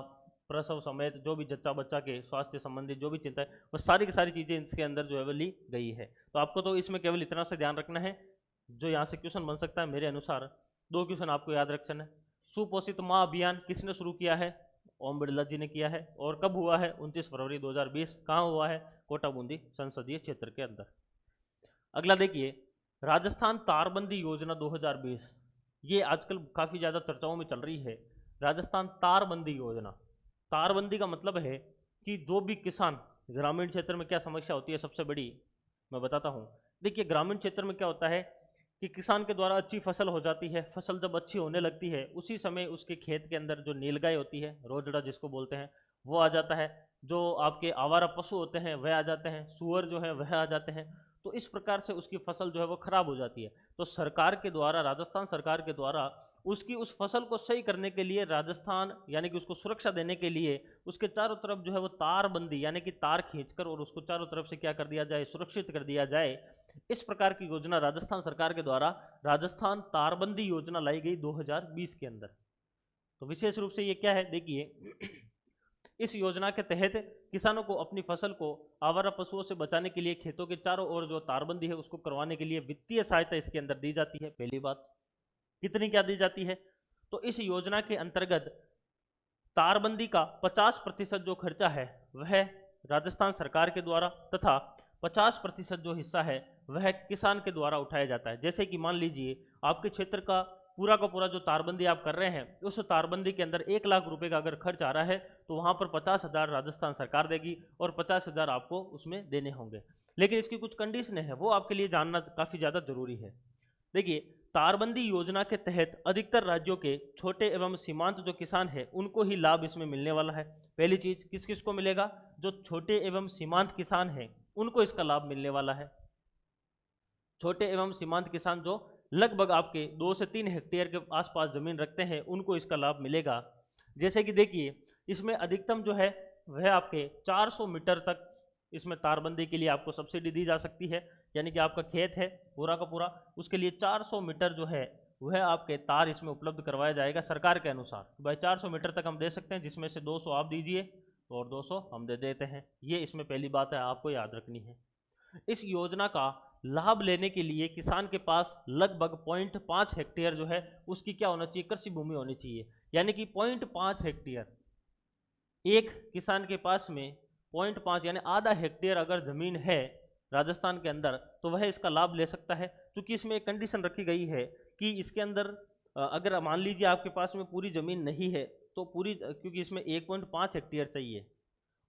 प्रसव समेत जो भी जच्चा बच्चा के स्वास्थ्य संबंधी जो भी चिंता है, वो सारी की सारी चीज़ें इसके अंदर जो है वो ली गई है। तो आपको तो इसमें केवल इतना से ध्यान रखना है, जो यहाँ से क्वेश्चन बन सकता है मेरे अनुसार 2 क्वेश्चन आपको याद रखना है। सुपोषित माँ अभियान किसने शुरू किया है, ओम बिरला जी ने किया है, और कब हुआ है, 29 फरवरी 2020। कहाँ हुआ है, कोटा बूंदी संसदीय क्षेत्र के अंदर। अगला देखिए, राजस्थान तारबंदी योजना 2020, ये आजकल काफ़ी ज़्यादा चर्चाओं में चल रही है। राजस्थान तारबंदी योजना, तारबंदी का मतलब है कि जो भी किसान, ग्रामीण क्षेत्र में क्या समस्या होती है सबसे बड़ी, मैं बताता हूँ। देखिए, ग्रामीण क्षेत्र में क्या होता है कि किसान के द्वारा अच्छी फसल हो जाती है, फसल जब अच्छी होने लगती है उसी समय उसके खेत के अंदर जो नीलगाय होती है, रोजड़ा जिसको बोलते हैं, वो आ जाता है, जो आपके आवारा पशु होते हैं वह आ जाते हैं, सुअर जो है वह आ जाते हैं। तो इस प्रकार से उसकी फसल जो है वो खराब हो जाती है। तो सरकार के द्वारा, राजस्थान सरकार के द्वारा उसकी उस फसल को सही करने के लिए, राजस्थान यानी कि उसको सुरक्षा देने के लिए उसके चारों तरफ जो है वो तारबंदी यानी कि तार खींचकर और उसको चारों तरफ से क्या कर दिया जाए, सुरक्षित कर दिया जाए। इस प्रकार की योजना राजस्थान सरकार के द्वारा राजस्थान तारबंदी योजना लाई गई 2020 के अंदर। तो विशेष रूप से ये क्या है, देखिए, इस योजना के तहत किसानों को अपनी फसल को आवारा पशुओं से बचाने के लिए खेतों के चारों ओर जो तारबंदी है उसको करवाने के लिए वित्तीय सहायता इसके अंदर दी जाती है। पहली बात, कितनी क्या दी जाती है, तो इस योजना के अंतर्गत तारबंदी का 50% जो खर्चा है वह राजस्थान सरकार के द्वारा तथा 50% जो हिस्सा है वह किसान के द्वारा उठाया जाता है। जैसे कि मान लीजिए आपके क्षेत्र का पूरा जो तारबंदी आप कर रहे हैं, उस तारबंदी के अंदर 1 लाख रुपए का अगर खर्च आ रहा है तो वहाँ पर 50,000 राजस्थान सरकार देगी और 50,000 आपको उसमें देने होंगे। लेकिन इसकी कुछ कंडीशन है, वो आपके लिए जानना काफ़ी ज़्यादा जरूरी है। देखिए, तारबंदी योजना के तहत अधिकतर राज्यों के छोटे एवं सीमांत जो किसान हैं उनको ही लाभ इसमें मिलने वाला है। पहली चीज़, किस किस को मिलेगा, जो छोटे एवं सीमांत किसान हैं उनको इसका लाभ मिलने वाला है। छोटे एवं सीमांत किसान जो लगभग आपके 2 से 3 हेक्टेयर के आसपास ज़मीन रखते हैं उनको इसका लाभ मिलेगा। जैसे कि देखिए, इसमें अधिकतम जो है वह आपके 400 मीटर तक इसमें तारबंदी के लिए आपको सब्सिडी दी जा सकती है। यानी कि आपका खेत है पूरा का पूरा, उसके लिए 400 मीटर जो है वह आपके तार इसमें उपलब्ध करवाया जाएगा सरकार के अनुसार। भाई 400 मीटर तक हम दे सकते हैं, जिसमें से 200 आप दीजिए और 200 हम दे देते हैं। ये इसमें पहली बात है, आपको याद रखनी है। इस योजना का लाभ लेने के लिए किसान के पास लगभग 0.5 हेक्टेयर जो है उसकी क्या होना चाहिए, कृषि भूमि होनी चाहिए। यानी कि 0.5 हेक्टेयर, एक किसान के पास में 0.5 यानी आधा हेक्टेयर अगर ज़मीन है राजस्थान के अंदर तो वह इसका लाभ ले सकता है। क्योंकि इसमें एक कंडीशन रखी गई है कि इसके अंदर अगर मान लीजिए आपके पास में पूरी ज़मीन नहीं है तो पूरी, क्योंकि इसमें 1.5 हेक्टेयर चाहिए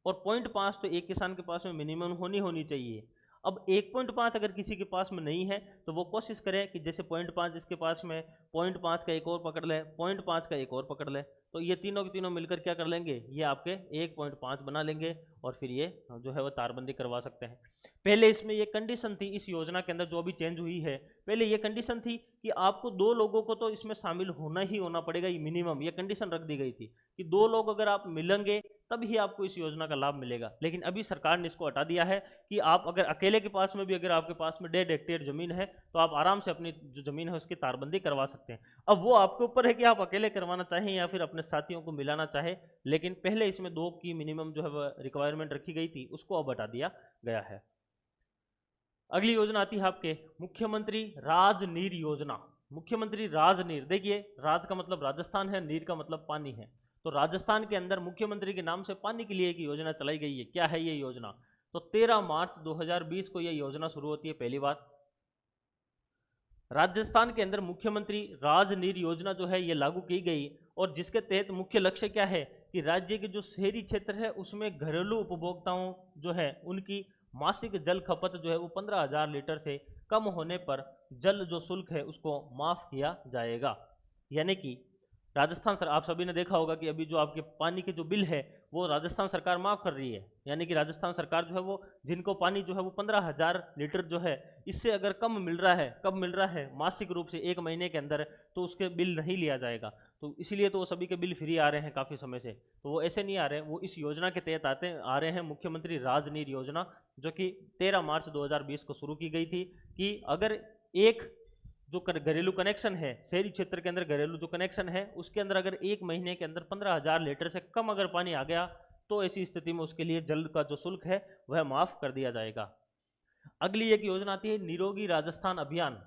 और 0.5 तो एक किसान के पास में मिनिमम होनी चाहिए। अब 1.5 अगर किसी के पास में नहीं है तो वो कोशिश करे कि जैसे 0.5 इसके पास में, 0.5 का एक और पकड़ ले, 0.5 का एक और पकड़ ले, तो ये तीनों के तीनों मिलकर क्या कर लेंगे, ये आपके 1.5 बना लेंगे और फिर ये जो है वो तारबंदी करवा सकते हैं। पहले इसमें ये कंडीशन थी, इस योजना के अंदर जो अभी चेंज हुई है, पहले ये कंडीशन थी कि आपको 2 लोगों को तो इसमें शामिल होना ही होना पड़ेगा, ये मिनिमम ये कंडीशन रख दी गई थी कि 2 लोग अगर आप मिलेंगे तभी आपको इस योजना का लाभ मिलेगा। लेकिन अभी सरकार ने इसको हटा दिया है कि आप अगर अकेले के पास में भी, अगर आपके पास में 1.5 हेक्टेयर जमीन है तो आप आराम से अपनी जो जमीन है उसकी तारबंदी करवा सकते हैं। अब वो आपके ऊपर है कि आप अकेले करवाना चाहें या फिर अपने साथियों को मिलाना चाहे, लेकिन पहले इसमें 2 की मिनिमम जो है वो रिक्वायरमेंट रखी गई थी, उसको अब हटा दिया गया है। अगली योजना आती है आपके मुख्यमंत्री राजनीर योजना। मुख्यमंत्री राजनीर, देखिए राज का मतलब राजस्थान है, नीर का मतलब पानी है, तो राजस्थान के अंदर मुख्यमंत्री के नाम से पानी के लिए एक योजना चलाई गई है। क्या है ये योजना, तो 13 मार्च 2020 को ये योजना शुरू होती है पहली बार। राजस्थान के अंदर मुख्यमंत्री राजनीर योजना जो है ये लागू की गई, और जिसके तहत मुख्य लक्ष्य क्या है कि राज्य के जो शहरी क्षेत्र है उसमें घरेलू उपभोक्ताओं जो है उनकी मासिक जल खपत जो है वो 15,000 लीटर से कम होने पर जल जो शुल्क है उसको माफ किया जाएगा। यानी कि राजस्थान सर, आप सभी ने देखा होगा कि अभी जो आपके पानी के जो बिल है वो राजस्थान सरकार माफ कर रही है। यानी कि राजस्थान सरकार जो है वो जिनको पानी जो है वो 15,000 लीटर जो है इससे अगर कम मिल रहा है, कब मिल रहा है, मासिक रूप से 1 महीने के अंदर, तो उसके बिल नहीं लिया जाएगा। तो इसीलिए तो वो सभी के बिल फ्री आ रहे हैं काफ़ी समय से, तो वो ऐसे नहीं आ रहे हैं, वो इस योजना के तहत आ रहे हैं, मुख्यमंत्री राजनीर योजना, जो कि 13 मार्च 2020 को शुरू की गई थी कि अगर एक जो घरेलू कनेक्शन है, शहरी क्षेत्र के अंदर घरेलू जो कनेक्शन है उसके अंदर अगर 1 महीने के अंदर 15,000 लीटर से कम अगर पानी आ गया तो ऐसी स्थिति में उसके लिए जल का जो शुल्क है वह माफ कर दिया जाएगा। अगली एक योजना आती है निरोगी राजस्थान अभियान।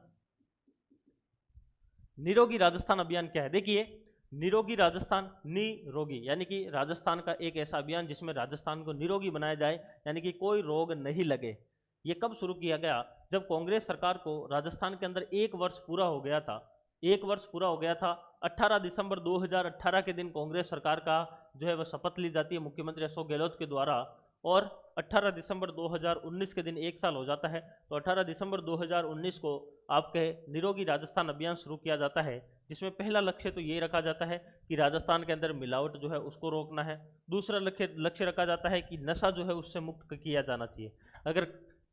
निरोगी राजस्थान अभियान क्या है, देखिए निरोगी राजस्थान, निरोगी यानी कि राजस्थान का एक ऐसा अभियान जिसमें राजस्थान को निरोगी बनाया जाए, यानी कि कोई रोग नहीं लगे। ये कब शुरू किया गया, जब कांग्रेस सरकार को राजस्थान के अंदर 1 वर्ष पूरा हो गया था। 1 वर्ष पूरा हो गया था, 18 दिसंबर 2018 के दिन कांग्रेस सरकार का जो है वह शपथ ली जाती है मुख्यमंत्री अशोक गहलोत के द्वारा, और 18 दिसंबर 2019 के दिन 1 साल हो जाता है। तो 18 दिसंबर 2019 को आपके निरोगी राजस्थान अभियान शुरू किया जाता है, जिसमें पहला लक्ष्य तो ये रखा जाता है कि राजस्थान के अंदर मिलावट जो है उसको रोकना है। दूसरा लक्ष्य रखा जाता है कि नशा जो है उससे मुक्त किया जाना चाहिए। अगर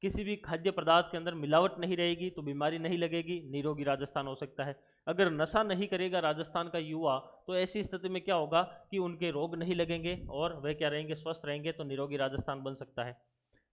किसी भी खाद्य पदार्थ के अंदर मिलावट नहीं रहेगी तो बीमारी नहीं लगेगी, निरोगी राजस्थान हो सकता है। अगर नशा नहीं करेगा राजस्थान का युवा तो ऐसी स्थिति में क्या होगा कि उनके रोग नहीं लगेंगे और वह क्या रहेंगे, स्वस्थ रहेंगे, तो निरोगी राजस्थान बन सकता है।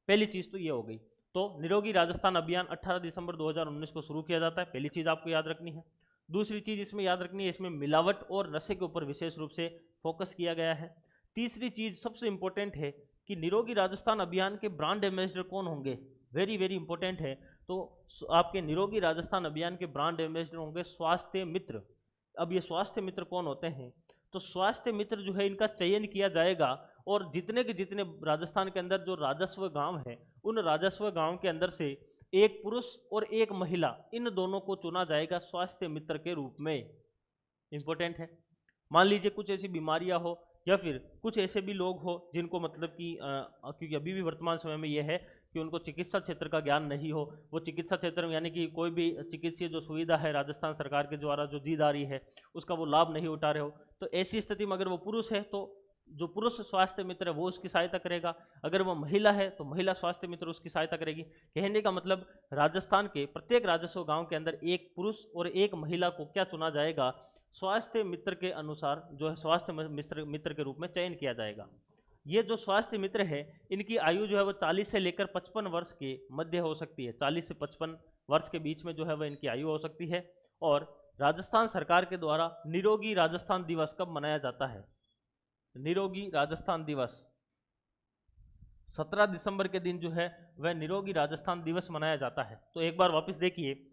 पहली चीज़ तो ये हो गई। तो निरोगी राजस्थान अभियान 18 दिसंबर 2019 को शुरू किया जाता है, पहली चीज़ आपको याद रखनी है। दूसरी चीज़ इसमें याद रखनी है, इसमें मिलावट और नशे के ऊपर विशेष रूप से फोकस किया गया है। तीसरी चीज़ सबसे इंपॉर्टेंट है कि निरोगी राजस्थान अभियान के ब्रांड एम्बेसडर कौन होंगे, वेरी वेरी इंपॉर्टेंट है। तो आपके निरोगी राजस्थान अभियान के ब्रांड एम्बेसडर होंगे स्वास्थ्य मित्र। अब ये स्वास्थ्य मित्र कौन होते हैं, तो स्वास्थ्य मित्र जो है इनका चयन किया जाएगा, और जितने के जितने राजस्थान के अंदर जो राजस्व गांव हैं उन राजस्व गांव के अंदर से एक पुरुष और एक महिला, इन दोनों को चुना जाएगा स्वास्थ्य मित्र के रूप में। इंपॉर्टेंट है। मान लीजिए कुछ ऐसी बीमारियां हो या फिर कुछ ऐसे भी लोग हो जिनको मतलब कि क्योंकि अभी भी वर्तमान समय में ये है कि उनको चिकित्सा क्षेत्र का ज्ञान नहीं हो, वो चिकित्सा क्षेत्र में यानी कि कोई भी चिकित्सीय जो सुविधा है राजस्थान सरकार के द्वारा जो दी जा रही है उसका वो लाभ नहीं उठा रहे हो, तो ऐसी स्थिति में अगर वो पुरुष है तो जो पुरुष स्वास्थ्य मित्र है वो उसकी सहायता करेगा, अगर वो महिला है तो महिला स्वास्थ्य मित्र उसकी सहायता करेगी। कहने का मतलब राजस्थान के प्रत्येक राजस्व गांव के अंदर एक पुरुष और एक महिला को क्या चुना जाएगा, स्वास्थ्य मित्र के अनुसार जो है स्वास्थ्य मित्र के रूप में चयन किया जाएगा। ये जो स्वास्थ्य मित्र है इनकी आयु जो है वो 40 से लेकर 55 वर्ष के मध्य हो सकती है, 40 से 55 वर्ष के बीच में जो है वह इनकी आयु हो सकती है। और राजस्थान सरकार के द्वारा निरोगी राजस्थान दिवस कब मनाया जाता है, निरोगी राजस्थान दिवस 17 दिसंबर के दिन जो है वह निरोगी राजस्थान दिवस मनाया जाता है। तो एक बार वापस देखिए,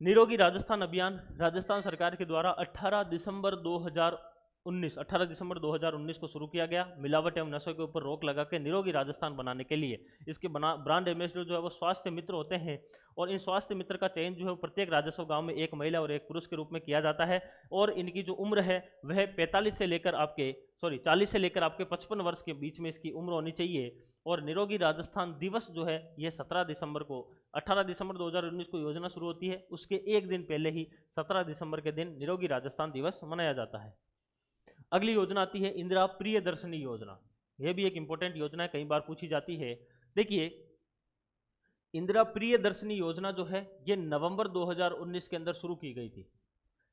निरोगी राजस्थान अभियान राजस्थान सरकार के द्वारा 18 दिसंबर 2019 को शुरू किया गया, मिलावट एवं नशे के ऊपर रोक लगा के निरोगी राजस्थान बनाने के लिए। इसके ब्रांड एम्बेसडर जो है वो स्वास्थ्य मित्र होते हैं, और इन स्वास्थ्य मित्र का चयन जो है प्रत्येक राजस्व गांव में एक महिला और एक पुरुष के रूप में किया जाता है, और इनकी जो उम्र है वह 40 से लेकर आपके 55 वर्ष के बीच में इसकी उम्र होनी चाहिए। और निरोगी राजस्थान दिवस जो है यह 18 दिसंबर 2019 को योजना शुरू होती है, उसके एक दिन पहले ही 17 दिसंबर के दिन निरोगी राजस्थान दिवस मनाया जाता है। अगली योजना आती है इंदिरा प्रियदर्शनी योजना। यह भी एक इंपॉर्टेंट योजना है, कई बार पूछी जाती है। देखिए इंदिरा प्रियदर्शनी योजना जो है ये नवंबर 2019 के अंदर शुरू की गई थी।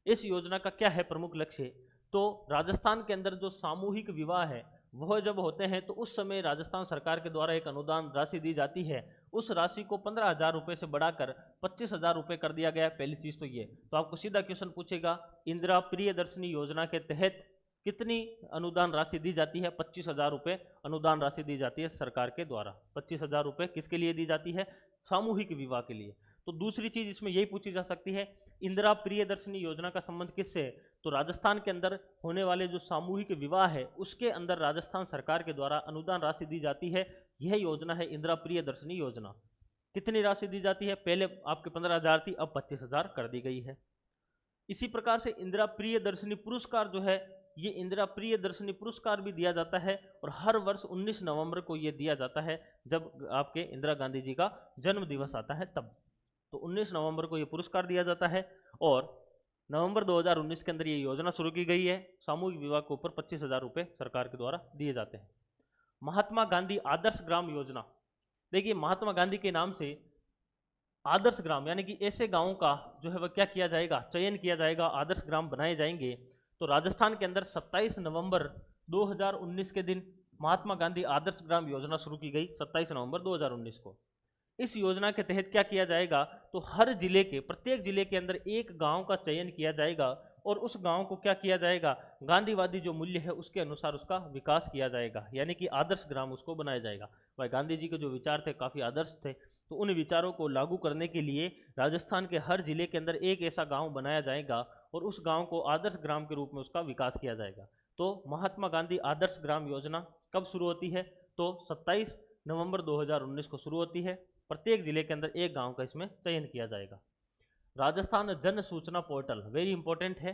इस योजना का क्या है प्रमुख लक्ष्य? तो राजस्थान के अंदर जो सामूहिक विवाह है वह जब होते हैं तो उस समय राजस्थान सरकार के द्वारा एक अनुदान राशि दी जाती है। उस राशि को 15,000 रुपये से बढ़ाकर 25,000 रुपये कर दिया गया है। पहली चीज़ तो ये। तो आपको सीधा क्वेश्चन पूछेगा इंदिरा प्रियदर्शनी योजना के तहत कितनी अनुदान राशि दी जाती है? 25,000 रुपये अनुदान राशि दी जाती है सरकार के द्वारा। 25,000 रुपये किसके लिए दी जाती है? सामूहिक विवाह के लिए। तो दूसरी चीज इसमें यही पूछी जा सकती है इंदिरा प्रियदर्शनी योजना का संबंध किससे है? तो राजस्थान के अंदर होने वाले जो सामूहिक विवाह है उसके अंदर राजस्थान सरकार के द्वारा अनुदान राशि दी जाती है। यह योजना है इंदिरा प्रियदर्शनी योजना। कितनी राशि दी जाती है? पहले आपके 15,000 थी, अब 25,000 कर दी गई है। इसी प्रकार से इंदिरा प्रियदर्शनी पुरस्कार जो है ये इंदिरा प्रियदर्शनी पुरस्कार भी दिया जाता है और हर वर्ष 19 नवंबर को ये दिया जाता है जब आपके इंदिरा गांधी जी का जन्म दिवस आता है तब। तो 19 नवंबर को ये पुरस्कार दिया जाता है और नवंबर 2019 के अंदर ये योजना शुरू की गई है। सामूहिक विवाह के ऊपर 25,000 रुपये सरकार के द्वारा दिए जाते हैं। महात्मा गांधी आदर्श ग्राम योजना। देखिए महात्मा गांधी के नाम से आदर्श ग्राम यानी कि ऐसे गांवों का जो है वह क्या किया जाएगा? चयन किया जाएगा, आदर्श ग्राम बनाए जाएंगे। तो राजस्थान के अंदर 27 नवंबर 2019 के दिन महात्मा गांधी आदर्श ग्राम योजना शुरू की गई, 27 नवंबर 2019 को। इस योजना के तहत क्या किया जाएगा? तो हर जिले के, प्रत्येक जिले के अंदर एक गांव का चयन किया जाएगा और उस गांव को क्या किया जाएगा? गांधीवादी जो मूल्य है उसके अनुसार उसका विकास किया जाएगा, यानी कि आदर्श ग्राम उसको बनाया जाएगा। भाई गांधी जी के जो विचार थे काफ़ी आदर्श थे, तो उन विचारों को लागू करने के लिए राजस्थान के हर जिले के अंदर एक ऐसा गांव बनाया जाएगा और उस गांव को आदर्श ग्राम के रूप में उसका विकास किया जाएगा। तो महात्मा गांधी आदर्श ग्राम योजना कब शुरू होती है? तो 27 नवंबर 2019 को शुरू होती है। प्रत्येक जिले के अंदर एक गांव का इसमें चयन किया जाएगा। राजस्थान जन सूचना पोर्टल वेरी इंपॉर्टेंट है।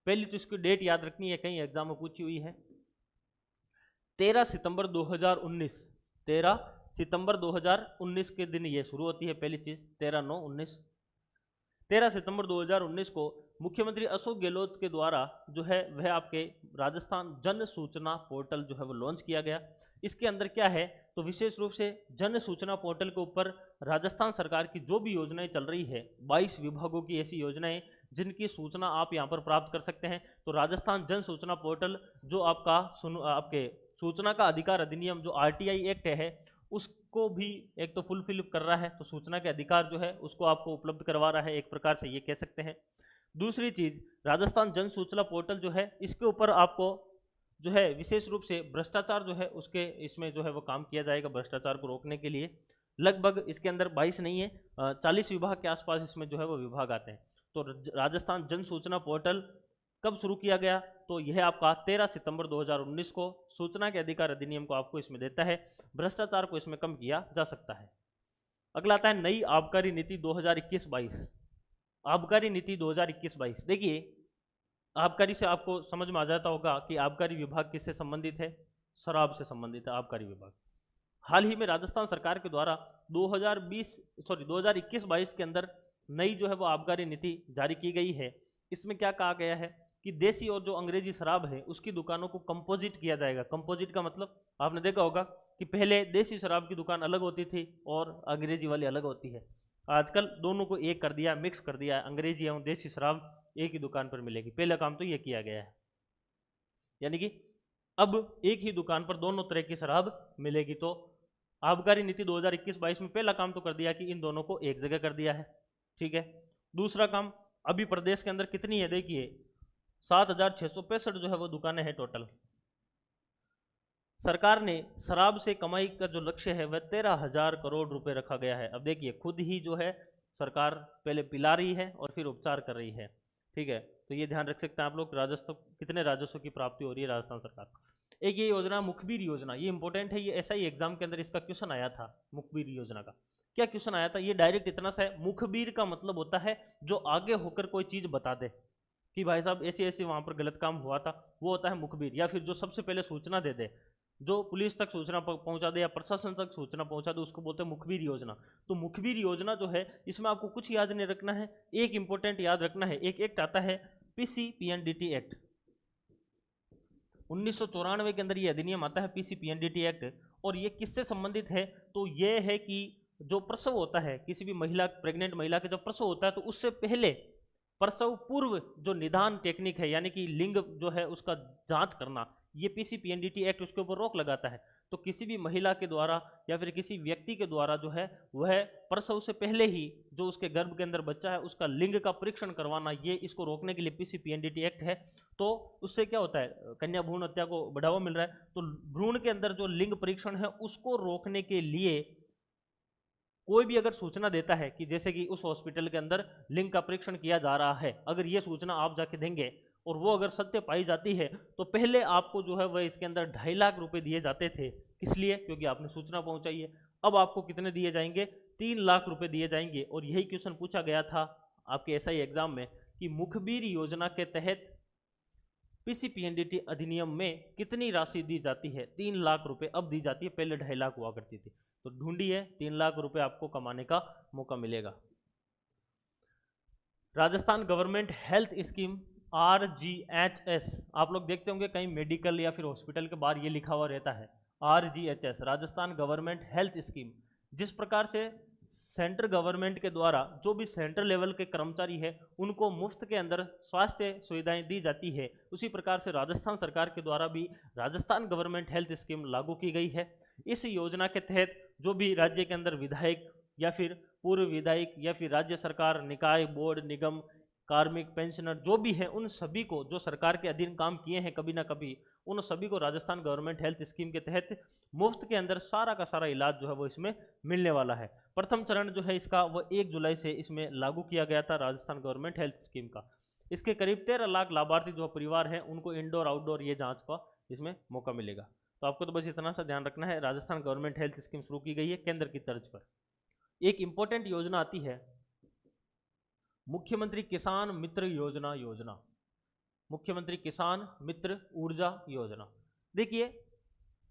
पहली तो इसकी डेट याद रखनी है, कहीं एग्जाम में पूछी हुई है। 13 सितंबर 2019, 13 सितंबर 2019 के दिन ये शुरू होती है। पहली चीज 13/9/19, 13 सितंबर 2019 को मुख्यमंत्री अशोक गहलोत के द्वारा जो है वह आपके राजस्थान जन सूचना पोर्टल जो है वो लॉन्च किया गया। इसके अंदर क्या है? तो विशेष रूप से जन सूचना पोर्टल के ऊपर राजस्थान सरकार की जो भी योजनाएं चल रही है, 22 विभागों की ऐसी योजनाएं जिनकी सूचना आप यहां पर प्राप्त कर सकते हैं। तो राजस्थान जन सूचना पोर्टल जो आपके सूचना का अधिकार अधिनियम जो RTI एक्ट है उसको भी एक तो फुलफिल कर रहा है, तो सूचना के अधिकार जो है उसको आपको उपलब्ध करवा रहा है, एक प्रकार से ये कह सकते हैं। दूसरी चीज राजस्थान जन सूचना पोर्टल जो है इसके ऊपर आपको जो है विशेष रूप से भ्रष्टाचार जो है उसके इसमें जो है वो काम किया जाएगा। भ्रष्टाचार को रोकने के लिए लगभग इसके अंदर 22 नहीं है 40 विभाग के आसपास इसमें जो है वो विभाग आते हैं। तो राजस्थान जन सूचना पोर्टल कब शुरू किया गया? तो यह आपका 13 सितंबर 2019 को सूचना के अधिकार अधिनियम को आपको इसमें देता है। भ्रष्टाचार को इसमें कम किया जा सकता है। अगला आता है नई आबकारी नीति 2021-22। आबकारी नीति 2021-22 देखिए आबकारी से आपको समझ में आ जाता होगा कि आबकारी विभाग किससे संबंधित है? शराब से संबंधित है आबकारी विभाग। हाल ही में राजस्थान सरकार के द्वारा 2021-22 के अंदर नई जो है वो आबकारी नीति जारी की गई है। इसमें क्या कहा गया है कि देसी और जो अंग्रेजी शराब है उसकी दुकानों को कंपोजिट किया जाएगा। कंपोजिट का मतलब आपने देखा होगा कि पहले देसी शराब की दुकान अलग होती थी और अंग्रेजी वाली अलग होती है। आजकल दोनों को एक कर दिया, मिक्स कर दिया, अंग्रेजी एवं देसी शराब एक ही दुकान पर मिलेगी। पहला काम तो ये किया गया है, यानी कि अब एक ही दुकान पर दोनों तरह की शराब मिलेगी। तो आबकारी नीति 2021-22 में पहला काम तो कर दिया कि इन दोनों को एक जगह कर दिया है, ठीक है। दूसरा काम अभी प्रदेश के अंदर कितनी है? देखिए 7,665 जो है वो दुकानें हैं टोटल। सरकार ने शराब से कमाई का जो लक्ष्य है वह 13,000 करोड़ रुपए रखा गया है। अब देखिए खुद ही जो है सरकार पहले पिला रही है और फिर उपचार कर रही है, ठीक है। तो ये ध्यान रख सकते हैं आप लोग। राजस्व कितने राजस्व की प्राप्ति हो रही है राजस्थान सरकार। एक ये योजना मुखबिर योजना, ये इंपॉर्टेंट है। ये SI एग्जाम के अंदर इसका क्वेश्चन आया था। मुखबिर योजना का क्या क्वेश्चन आया था? ये डायरेक्ट इतना सा है, मुखबिर का मतलब होता है जो आगे होकर कोई चीज बता दे कि भाई साहब ऐसे ऐसे वहां पर गलत काम हुआ था, वो होता है मुखबिर। या फिर जो सबसे पहले सूचना दे दे, जो पुलिस तक सूचना पहुंचा दे या प्रशासन तक सूचना पहुंचा दे, उसको बोलते हैं मुखबिर योजना। तो मुखबिर योजना जो है इसमें आपको कुछ याद नहीं रखना है, एक इंपॉर्टेंट याद रखना है। एक एक्ट आता है PCPNDT एक्ट। 1994 के अंदर ये अधिनियम आता है पीसीपीएनडीटी एक्ट। और ये किससे संबंधित है, तो ये है कि जो प्रसव होता है, किसी भी महिला, प्रेग्नेंट महिला के जब प्रसव होता है तो उससे पहले प्रसव पूर्व जो निदान टेक्निक है, यानी कि लिंग जो है उसका जांच करना, ये पीसीपीएनडीटी एक्ट उसके ऊपर रोक लगाता है। तो किसी भी महिला के द्वारा या फिर किसी व्यक्ति के द्वारा जो है वह प्रसव से पहले ही जो उसके गर्भ के अंदर बच्चा है उसका लिंग का परीक्षण करवाना, ये इसको रोकने के लिए पीसीपीएनडीटी एक्ट है। तो उससे क्या होता है, कन्या भ्रूण हत्या को बढ़ावा मिल रहा है। तो भ्रूण के अंदर जो लिंग परीक्षण है उसको रोकने के लिए कोई भी अगर सूचना देता है कि जैसे कि उस हॉस्पिटल के अंदर लिंग का परीक्षण किया जा रहा है, अगर ये सूचना आप जाके देंगे और वो अगर सत्य पाई जाती है तो पहले आपको जो है वह इसके अंदर 2.5 लाख रुपए दिए जाते थे। किस लिए, क्योंकि आपने सूचना पहुंचाई है। अब आपको कितने दिए जाएंगे, 3 लाख रुपए दिए जाएंगे। और यही क्वेश्चन पूछा गया था आपके एसआई एग्जाम में कि मुखबिर योजना के तहत पीसीपीएनडीटी अधिनियम में कितनी राशि दी जाती है, 3 लाख रुपए अब दी जाती है, पहले 2.5 लाख हुआ करती थी। तो ढूंढिए 3 लाख रुपए आपको कमाने का मौका मिलेगा। Rajasthan government health scheme RGHS, आप लोग देखते होंगे कहीं मेडिकल या फिर हॉस्पिटल के बाहर ये लिखा हुआ रहता है RGHS, Rajasthan government health scheme. जिस प्रकार से सेंट्रल गवर्नमेंट के द्वारा जो भी सेंट्रल लेवल के कर्मचारी है उनको मुफ्त के अंदर स्वास्थ्य सुविधाएं दी जाती है, उसी प्रकार से राजस्थान सरकार के द्वारा भी राजस्थान गवर्नमेंट हेल्थ स्कीम लागू की गई है। इस योजना के तहत जो भी राज्य के अंदर विधायक या फिर पूर्व विधायक या फिर राज्य सरकार, निकाय, बोर्ड, निगम, कार्मिक, पेंशनर जो भी है, उन सभी को जो सरकार के अधीन काम किए हैं कभी ना कभी, उन सभी को राजस्थान गवर्नमेंट हेल्थ स्कीम के तहत मुफ्त के अंदर सारा का सारा इलाज जो है वो इसमें मिलने वाला है। प्रथम चरण जो है इसका वो 1 जुलाई से इसमें लागू किया गया था राजस्थान गवर्नमेंट हेल्थ स्कीम का। इसके करीब 13 लाख लाभार्थी जो परिवार हैं उनको इंडोर आउटडोर ये जांच का इसमें मौका मिलेगा। तो आपको तो बस इतना सा ध्यान रखना है, राजस्थान गवर्नमेंट हेल्थ स्कीम शुरू की गई है केंद्र की तर्ज पर। एक इंपॉर्टेंट योजना आती है मुख्यमंत्री किसान मित्र योजना, मुख्यमंत्री किसान मित्र ऊर्जा योजना। देखिए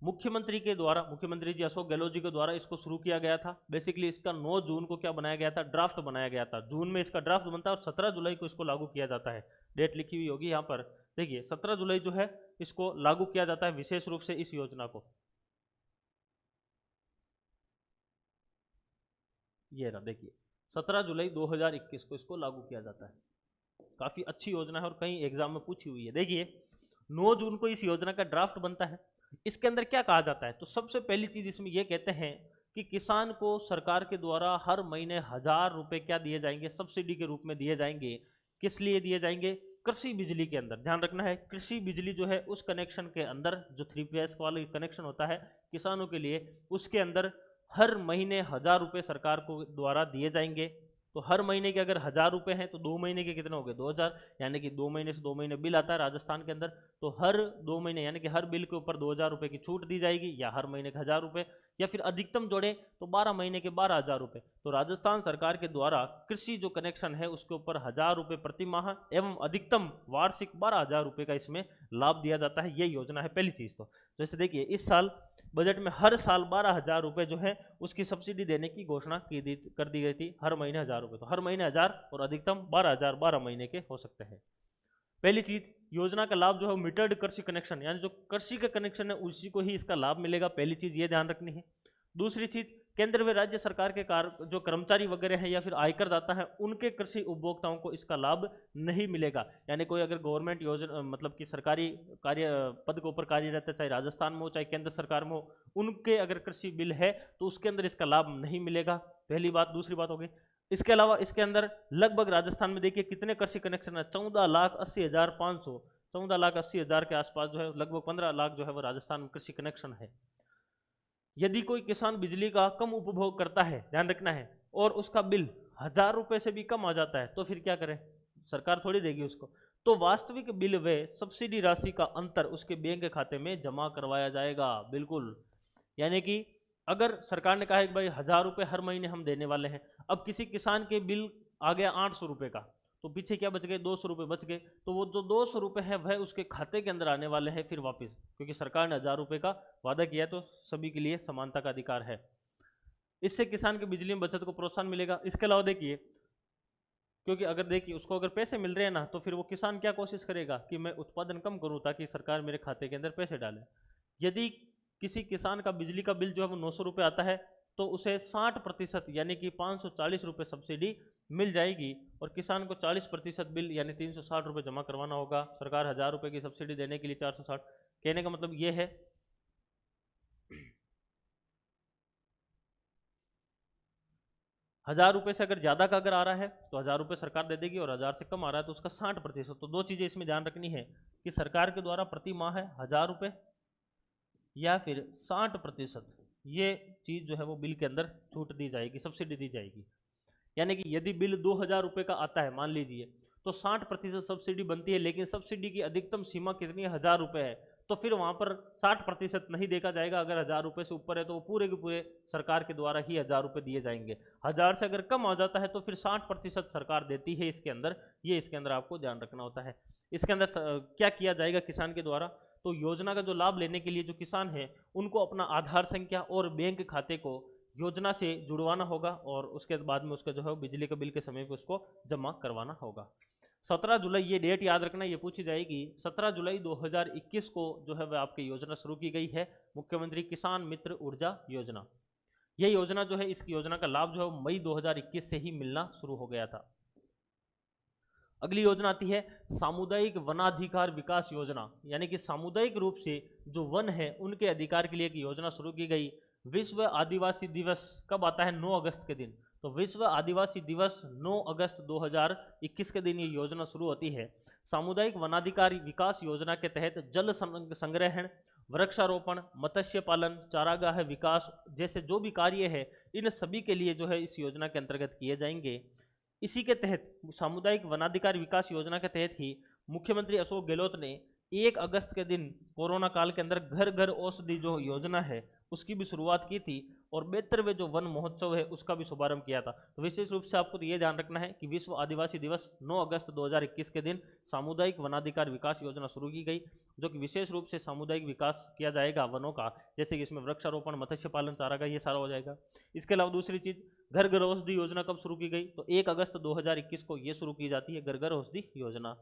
मुख्यमंत्री के द्वारा, मुख्यमंत्री जी अशोक गहलोत जी के द्वारा इसको शुरू किया गया था। बेसिकली इसका 9 जून को क्या बनाया गया था, ड्राफ्ट बनाया गया था। जून में इसका ड्राफ्ट बनता है और 17 जुलाई को इसको लागू किया जाता है। डेट लिखी हुई होगी यहाँ पर, देखिए 17 जुलाई जो है इसको लागू किया जाता है विशेष रूप से इस योजना को। ये रहा, देखिए 17 जुलाई 2021 को इसको लागू किया जाता है। काफ़ी अच्छी योजना है और कई एग्जाम में पूछी हुई है। देखिए 9 जून को इस योजना का ड्राफ्ट बनता है। इसके अंदर क्या कहा जाता है, तो सबसे पहली चीज इसमें यह कहते हैं कि किसान को सरकार के द्वारा हर महीने 1000 रुपए क्या दिए जाएंगे, सब्सिडी के रूप में दिए जाएंगे। किस लिए दिए जाएंगे, कृषि बिजली के अंदर। ध्यान रखना है, कृषि बिजली जो है उस कनेक्शन के अंदर जो 3 फेज वाला कनेक्शन होता है किसानों के लिए, उसके अंदर हर महीने 1000 रुपए सरकार को द्वारा दिए जाएंगे। तो हर महीने के अगर 1000 रुपए हैं तो 2 महीने के कितने हो गए, 2000, यानी कि 2 महीने से 2 महीने बिल आता है राजस्थान के अंदर। तो हर 2 महीने यानी कि हर बिल के ऊपर 2000 रुपए की छूट दी जाएगी, या हर महीने के 1000 रुपए, या फिर अधिकतम जोड़े तो 12 महीने के 12,000 रुपए। तो राजस्थान सरकार के द्वारा कृषि जो कनेक्शन है उसके ऊपर 1000 रुपए प्रति माह एवं अधिकतम वार्षिक 12,000 रुपए का इसमें लाभ दिया जाता है। ये योजना है पहली चीज। तो जैसे देखिए इस साल बजट में हर साल 12,000 रुपए जो है उसकी सब्सिडी देने की घोषणा कर दी गई थी, हर महीने 1000 रुपए। तो हर महीने 1000 और अधिकतम 12,000 12 महीने के हो सकते हैं। पहली चीज, योजना का लाभ जो है मीटर्ड कृषि कनेक्शन, यानी जो कृषि का कनेक्शन है उसी को ही इसका लाभ मिलेगा। पहली चीज ये ध्यान रखनी है। दूसरी चीज, केंद्र व राज्य सरकार के जो कर्मचारी वगैरह हैं या फिर आयकर दाता है उनके कृषि उपभोक्ताओं को इसका लाभ नहीं मिलेगा। यानी कोई अगर गवर्नमेंट योजना मतलब कि सरकारी कार्य पद के ऊपर कार्यरत है, चाहे राजस्थान में हो चाहे केंद्र सरकार में हो, उनके अगर कृषि बिल है तो उसके अंदर इसका लाभ नहीं मिलेगा। पहली बात। दूसरी बात हो गई, इसके अलावा इसके अंदर लगभग राजस्थान में देखिए कितने कृषि कनेक्शन है, 14,80,500, 14,80,000 के आसपास जो है, लगभग 15 लाख जो है वो राजस्थान में कृषि कनेक्शन है। यदि कोई किसान बिजली का कम उपभोग करता है, ध्यान रखना है, और उसका बिल 1000 रुपए से भी कम आ जाता है तो फिर क्या करें, सरकार थोड़ी देगी उसको। तो वास्तविक बिल व सब्सिडी राशि का अंतर उसके बैंक खाते में जमा करवाया जाएगा। बिल्कुल, यानी कि अगर सरकार ने कहा है कि भाई 1000 रुपए हर महीने हम देने वाले हैं, अब किसी किसान के बिल आ गया 800 रुपए का, तो पीछे क्या बच गए, 200 रुपये बच गए। तो वो जो 200 रुपये है वह उसके खाते के अंदर आने वाले हैं फिर वापस, क्योंकि सरकार ने 1000 रुपये का वादा किया तो सभी के लिए समानता का अधिकार है। इससे किसान के बिजली में बचत को प्रोत्साहन मिलेगा। इसके अलावा देखिए क्योंकि अगर देखिए उसको अगर पैसे मिल रहे हैं ना, तो फिर वो किसान क्या कोशिश करेगा कि मैं उत्पादन कम करूं ताकि सरकार मेरे खाते के अंदर पैसे डाले। यदि किसी किसान का बिजली का बिल जो है वो 900 रुपये आता है, तो उसे 60% यानी कि 540 रुपये सब्सिडी मिल जाएगी, और किसान को 40% बिल यानी 360 रुपये जमा करवाना होगा। सरकार 1000 रुपये की सब्सिडी देने के लिए 460, कहने का मतलब ये है 1000 रुपये से अगर ज़्यादा का अगर आ रहा है तो 1000 रुपये सरकार दे देगी, और 1000 से कम आ रहा है तो उसका 60%। तो दो चीज़ें इसमें ध्यान रखनी है कि सरकार के द्वारा प्रति माह है 1000 रुपये या फिर 60%, ये चीज़ जो है वो बिल के अंदर छूट दी जाएगी, सब्सिडी दी जाएगी। यानी कि यदि बिल 2000 रुपये का आता है मान लीजिए, तो 60% सब्सिडी बनती है, लेकिन सब्सिडी की अधिकतम सीमा कितनी है, 1000 रुपये है। तो फिर वहाँ पर 60% नहीं देखा जाएगा। अगर 1000 रुपये से ऊपर है तो वो पूरे के पूरे सरकार के द्वारा ही 1000 रुपये दिए जाएंगे। 1000 से अगर कम आ जाता है तो फिर 60% सरकार देती है इसके अंदर, ये इसके अंदर आपको ध्यान रखना होता है। इसके अंदर क्या किया जाएगा किसान के द्वारा, तो योजना का जो लाभ लेने के लिए जो किसान है उनको अपना आधार संख्या और बैंक खाते को योजना से जुड़वाना होगा, और उसके बाद में उसका जो है बिजली के बिल के समय पे उसको जमा करवाना होगा। 17 जुलाई ये डेट याद रखना, ये पूछी जाएगी। 17 जुलाई 2021 को जो है वह आपकी योजना शुरू की गई है, मुख्यमंत्री किसान मित्र ऊर्जा योजना। यह योजना जो है, इस योजना का लाभ जो है मई 2021 से ही मिलना शुरू हो गया था। अगली योजना आती है सामुदायिक वनाधिकार विकास योजना, यानी कि सामुदायिक रूप से जो वन है उनके अधिकार के लिए एक योजना शुरू की गई। विश्व आदिवासी दिवस कब आता है, 9 अगस्त के दिन। तो विश्व आदिवासी दिवस 9 अगस्त 2021 के दिन ये योजना शुरू होती है। सामुदायिक वनाधिकार विकास योजना के तहत जल संग्रहण, वृक्षारोपण, मत्स्य पालन, चारागाह विकास जैसे जो भी कार्य है, इन सभी के लिए जो है इस योजना के अंतर्गत किए जाएंगे। इसी के तहत सामुदायिक वनाधिकार विकास योजना के तहत ही मुख्यमंत्री अशोक गहलोत ने 1 अगस्त के दिन कोरोना काल के अंदर घर घर औषधि जो योजना है उसकी भी शुरुआत की थी, और 72वें जो वन महोत्सव है उसका भी शुभारंभ किया था। तो विशेष रूप से आपको ये ध्यान रखना है कि विश्व आदिवासी दिवस 9 अगस्त 2021 के दिन सामुदायिक वनाधिकार विकास योजना शुरू की गई, जो कि विशेष रूप से सामुदायिक विकास किया जाएगा वनों का, जैसे कि इसमें वृक्षारोपण, मत्स्य पालन, चारागाह, ये सारा हो जाएगा। इसके अलावा दूसरी चीज, घर घर औषधि योजना कब शुरू की गई, तो 1 अगस्त 2021 को ये शुरू की जाती है घर घर औषधि योजना।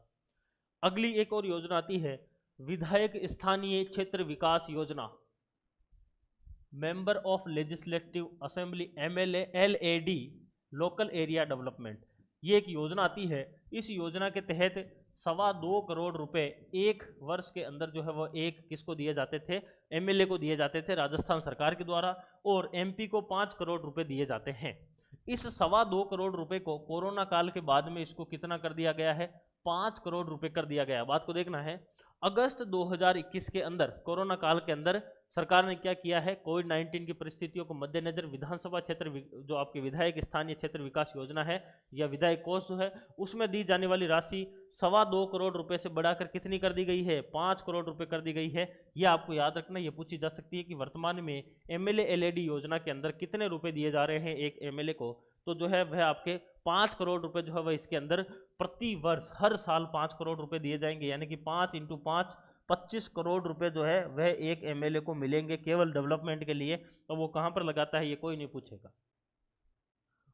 अगली एक और योजना आती है विधायक स्थानीय क्षेत्र विकास योजना, member of legislative assembly MLA LAD, local area development. ये एक योजना आती है। इस योजना के तहत 2.25 करोड़ रुपए एक वर्ष के अंदर जो है वो एक किसको दिए जाते थे, MLA को दिए जाते थे राजस्थान सरकार के द्वारा, और MP को 5 करोड़ रुपए दिए जाते हैं। इस 2.25 करोड़ रुपए को कोरोना काल के बाद में इसको कितना कर दिया गया है, 5 करोड़ रुपए कर दिया गया। बात को देखना है, अगस्त 2021 के अंदर कोरोना काल के अंदर सरकार ने क्या किया है, कोविड-19 की परिस्थितियों को मद्देनजर विधानसभा क्षेत्र जो आपके विधायक स्थानीय क्षेत्र विकास योजना है या विधायक कोष जो है उसमें दी जाने वाली राशि 2.25 करोड़ रुपए से बढ़ाकर कितनी कर दी गई है, 5 करोड़ रुपए कर दी गई है। यह आपको याद रखना, यह पूछी जा सकती है कि वर्तमान में MLA LAD योजना के अंदर कितने रुपए दिए जा रहे हैं एक MLA को, तो जो है वह आपके 5 करोड़ रुपए जो है वह इसके अंदर प्रति वर्ष हर साल 5 करोड़ रुपए दिए जाएंगे, यानी कि 5 × 5 25 करोड़ रुपए जो है वह एक MLA को मिलेंगे केवल डेवलपमेंट के लिए। तो वो कहाँ पर लगाता है ये कोई नहीं पूछेगा।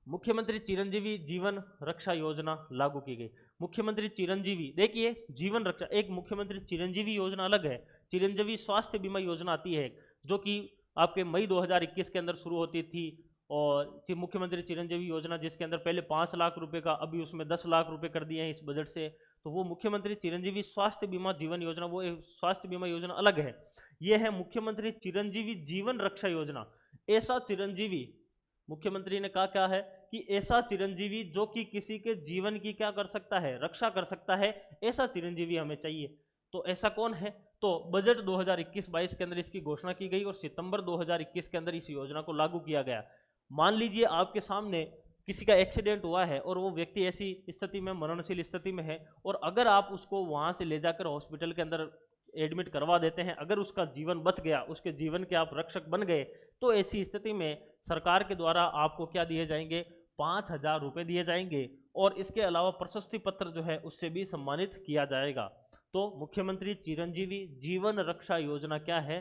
मुख्यमंत्री चिरंजीवी जीवन रक्षा योजना लागू की गई। मुख्यमंत्री चिरंजीवी, देखिए जीवन रक्षा, एक मुख्यमंत्री चिरंजीवी योजना अलग है, चिरंजीवी स्वास्थ्य बीमा योजना आती है जो कि आपके मई 2021 के अंदर शुरू होती थी। और मुख्यमंत्री चिरंजीवी योजना जिसके अंदर पहले 5 लाख रुपए का, अभी उसमें 10 लाख रुपए कर दिए हैं इस बजट से, तो वो मुख्यमंत्री चिरंजीवी स्वास्थ्य बीमा जीवन योजना, वो स्वास्थ्य बीमा योजना अलग है। ये है मुख्यमंत्री चिरंजीवी जीवन रक्षा योजना। ऐसा चिरंजीवी, मुख्यमंत्री ने कहा क्या है कि ऐसा चिरंजीवी जो कि किसी के जीवन की क्या कर सकता है, रक्षा कर सकता है, ऐसा चिरंजीवी हमें चाहिए। तो ऐसा कौन है, तो बजट 2021-22 के अंदर इसकी घोषणा की गई और सितंबर 2021 के अंदर इस योजना को लागू किया गया। मान लीजिए आपके सामने किसी का एक्सीडेंट हुआ है और वो व्यक्ति ऐसी स्थिति में, मरणशील स्थिति में है, और अगर आप उसको वहाँ से ले जाकर हॉस्पिटल के अंदर एडमिट करवा देते हैं, अगर उसका जीवन बच गया, उसके जीवन के आप रक्षक बन गए, तो ऐसी स्थिति में सरकार के द्वारा आपको क्या दिए जाएंगे, 5,000 रुपये दिए जाएंगे, और इसके अलावा प्रशस्ति पत्र जो है उससे भी सम्मानित किया जाएगा। तो मुख्यमंत्री चिरंजीवी जीवन रक्षा योजना क्या है,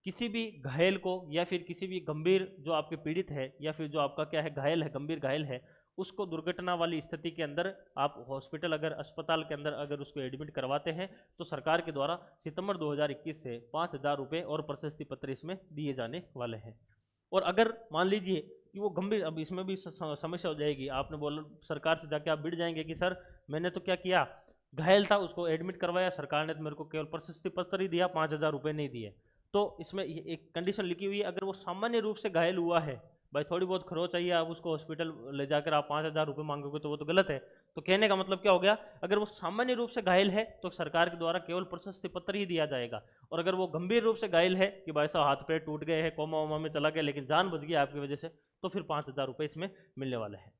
किसी भी घायल को या फिर किसी भी गंभीर जो आपके पीड़ित है या फिर जो आपका क्या है घायल है, गंभीर घायल है, उसको दुर्घटना वाली स्थिति के अंदर आप हॉस्पिटल अगर अस्पताल के अंदर अगर उसको एडमिट करवाते हैं तो सरकार के द्वारा सितंबर 2021 से 5,000 रुपये और प्रशस्ति पत्र इसमें दिए जाने वाले हैं। और अगर मान लीजिए कि वो गंभीर, अब इसमें भी समस्या हो जाएगी, आपने बोला सरकार से जाके आप भिड़ जाएंगे कि सर मैंने तो क्या किया, घायल था उसको एडमिट करवाया, सरकार ने तो मेरे को केवल प्रशस्ति पत्र ही दिया, 5,000 रुपये नहीं दिए। तो इसमें एक कंडीशन लिखी हुई है, अगर वो सामान्य रूप से घायल हुआ है, भाई थोड़ी बहुत खरोच चाहिए, आप उसको हॉस्पिटल ले जाकर आप 5,000 रुपये मांगोगे तो वो तो गलत है। तो कहने का मतलब क्या हो गया, अगर वो सामान्य रूप से घायल है तो सरकार के द्वारा केवल प्रशस्ति पत्र ही दिया जाएगा, और अगर वो गंभीर रूप से घायल है कि भाई साहब हाथ पैर टूट गए हैं, कोमा वोमा में चला गया लेकिन जान बच गई आपकी वजह से, तो फिर 5,000 रुपये इसमें मिलने वाले हैं।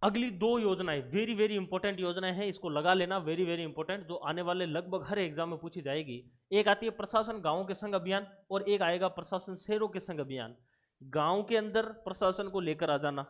अगली दो योजनाएं वेरी वेरी इंपॉर्टेंट योजनाएं हैं, इसको लगा लेना, वेरी वेरी इंपॉर्टेंट, जो आने वाले लगभग हर एग्जाम में पूछी जाएगी। एक आती है प्रशासन गांवों के संग अभियान और एक आएगा प्रशासन शहरों के संग अभियान। गांव के अंदर प्रशासन को लेकर आ जाना,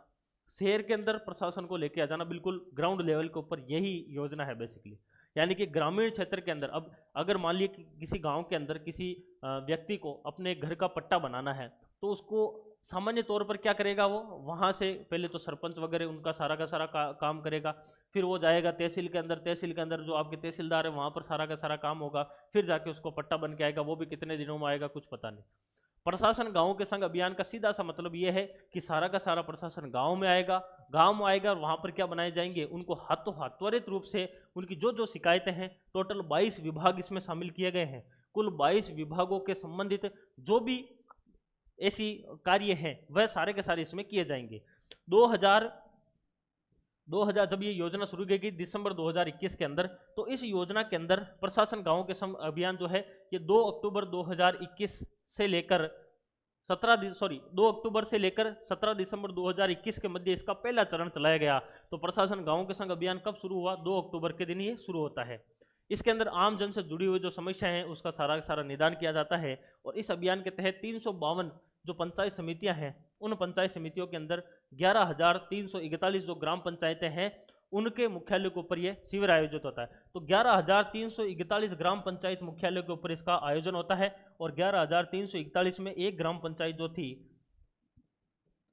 शहर के अंदर प्रशासन को लेकर आ जाना, बिल्कुल ग्राउंड लेवल के ऊपर यही योजना है बेसिकली। यानी कि ग्रामीण क्षेत्र के अंदर अब अगर मान लिया कि किसी गांव के अंदर किसी व्यक्ति को अपने घर का पट्टा बनाना है तो उसको सामान्य तौर पर क्या करेगा, वो वहाँ से पहले तो सरपंच वगैरह उनका सारा का सारा काम करेगा, फिर वो जाएगा तहसील के अंदर, तहसील के अंदर जो आपके तहसीलदार है वहाँ पर सारा का सारा काम होगा, फिर जाके उसको पट्टा बन के आएगा, वो भी कितने दिनों में आएगा कुछ पता नहीं। प्रशासन गांव के संग अभियान का सीधा सा मतलब ये है कि सारा का सारा प्रशासन गांव में आएगा और वहाँ पर क्या बनाए जाएंगे, उनको हाथों हाथ त्वरित रूप से उनकी जो जो शिकायतें हैं, टोटल 22 विभाग इसमें शामिल किए गए हैं, कुल 22 विभागों के संबंधित जो भी ऐसी कार्य हैं वह सारे के सारे इसमें किए जाएंगे। 2000 जब ये योजना शुरू की गई दिसंबर 2021 के अंदर, तो इस योजना के अंदर प्रशासन गांवों के संग अभियान जो है ये 2 अक्टूबर से लेकर 17 दिसंबर 2021 के मध्य इसका पहला चरण चलाया गया। तो प्रशासन गांवों के संग अभियान कब शुरू हुआ, 2 अक्टूबर के दिन ये शुरू होता है। इसके अंदर आम जन से जुड़ी हुई जो समस्या है उसका सारा का सारा निदान किया जाता है, और इस अभियान के तहत 352 जो पंचायत समितियां हैं, उन पंचायत समितियों के अंदर 11,341 जो ग्राम पंचायतें हैं उनके मुख्यालय के ऊपर ये शिविर आयोजित होता है। तो 11,341 ग्राम पंचायत मुख्यालय के ऊपर इसका आयोजन होता है, और 11,341 में एक ग्राम पंचायत जो थी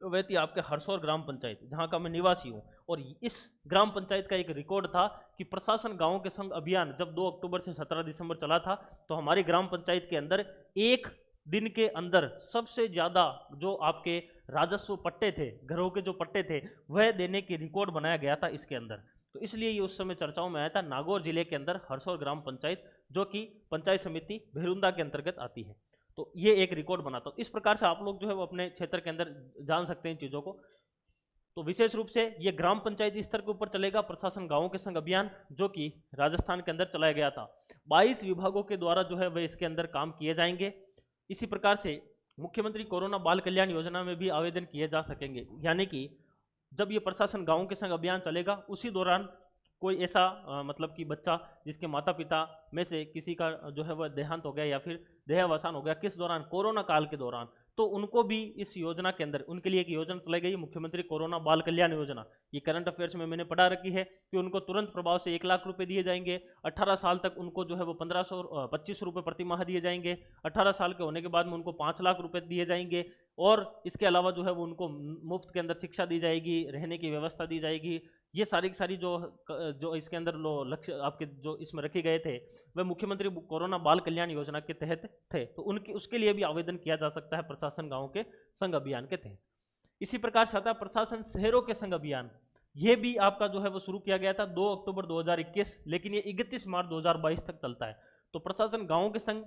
वह थी आपके हरसौर ग्राम पंचायत, जहाँ का मैं निवासी हूँ। और इस ग्राम पंचायत का एक रिकॉर्ड था कि प्रशासन गांवों के संग अभियान जब 2 अक्टूबर से 17 दिसंबर चला था, तो हमारी ग्राम पंचायत के अंदर एक दिन के अंदर सबसे ज़्यादा जो आपके राजस्व पट्टे थे, घरों के जो पट्टे थे, वह देने की रिकॉर्ड बनाया गया था इसके अंदर। तो इसलिए ये उस समय चर्चाओं में आया था। नागौर जिले के अंदर हरसौर ग्राम पंचायत जो कि पंचायत समिति भेरुंदा के अंतर्गत आती है, तो ये एक रिकॉर्ड बना। तो इस प्रकार से आप लोग जो है वो अपने क्षेत्र के अंदर जान सकते हैं चीज़ों को। तो विशेष रूप से ये ग्राम पंचायत स्तर के ऊपर चलेगा प्रशासन गांवों के संग अभियान, जो कि राजस्थान के अंदर चलाया गया था। 22 विभागों के द्वारा जो है वह इसके अंदर काम किए जाएंगे। इसी प्रकार से मुख्यमंत्री कोरोना बाल कल्याण योजना में भी आवेदन किए जा सकेंगे, यानी कि जब ये प्रशासन गांवों के संग अभियान चलेगा उसी दौरान कोई ऐसा मतलब कि बच्चा जिसके माता पिता में से किसी का जो है वह देहांत हो गया या फिर देहावसान हो गया, किस दौरान, कोरोना काल के दौरान, तो उनको भी इस योजना के अंदर उनके लिए एक योजना चलाई गई, मुख्यमंत्री कोरोना बाल कल्याण योजना। ये करंट अफेयर्स में मैंने पढ़ा रखी है कि उनको तुरंत प्रभाव से 1 लाख रुपए दिए जाएंगे। 18 साल तक उनको जो है वो 2500 रुपये प्रति माह दिए जाएंगे। 18 साल के होने के बाद में उनको 5 लाख रुपए दिए जाएंगे, और इसके अलावा जो है वो उनको मुफ्त के अंदर शिक्षा दी जाएगी, रहने की व्यवस्था दी जाएगी। ये सारी की सारी जो इसके अंदर लक्ष्य आपके जो इसमें रखे गए थे वह मुख्यमंत्री कोरोना बाल कल्याण योजना के तहत थे, तो उनके उसके लिए भी आवेदन किया जा सकता है प्रशासन गांवों के संघ अभियान के तहत। इसी प्रकार से आता है प्रशासन शहरों के संघ अभियान। ये भी आपका जो है वो शुरू किया गया था 2 अक्टूबर 2021, लेकिन ये 31 मार्च 2022 तक चलता है। तो प्रशासन गांवों के संग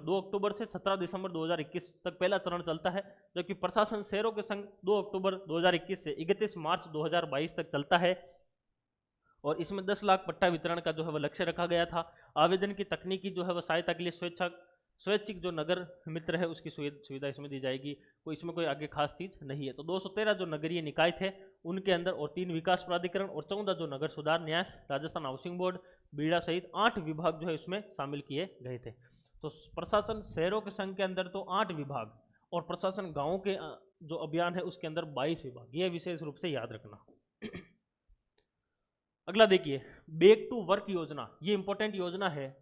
2 अक्टूबर से 17 दिसंबर 2021 तक पहला चरण चलता है, जबकि प्रशासन शहरों के संग 2 अक्टूबर 2021 से 31 मार्च 2022 तक चलता है, और इसमें 10 लाख पट्टा वितरण का जो है वह लक्ष्य रखा गया था। आवेदन की तकनीकी जो है वह सहायता के लिए स्वैच्छिक जो नगर मित्र है उसकी सुविधा इसमें दी जाएगी। कोई इसमें कोई आगे खास चीज नहीं है। तो 213 जो नगरीय निकाय थे उनके अंदर, और 3 विकास प्राधिकरण और 14 जो नगर सुधार न्यास, राजस्थान हाउसिंग बोर्ड, बीड़ा सहित 8 विभाग जो है इसमें शामिल किए गए थे। तो प्रशासन शहरों के संघ के अंदर तो 8 विभाग, और प्रशासन गाँवों के जो अभियान है उसके अंदर 22 विभाग, ये विशेष रूप से याद रखना। अगला देखिए, बैक टू वर्क योजना। ये इंपॉर्टेंट योजना है।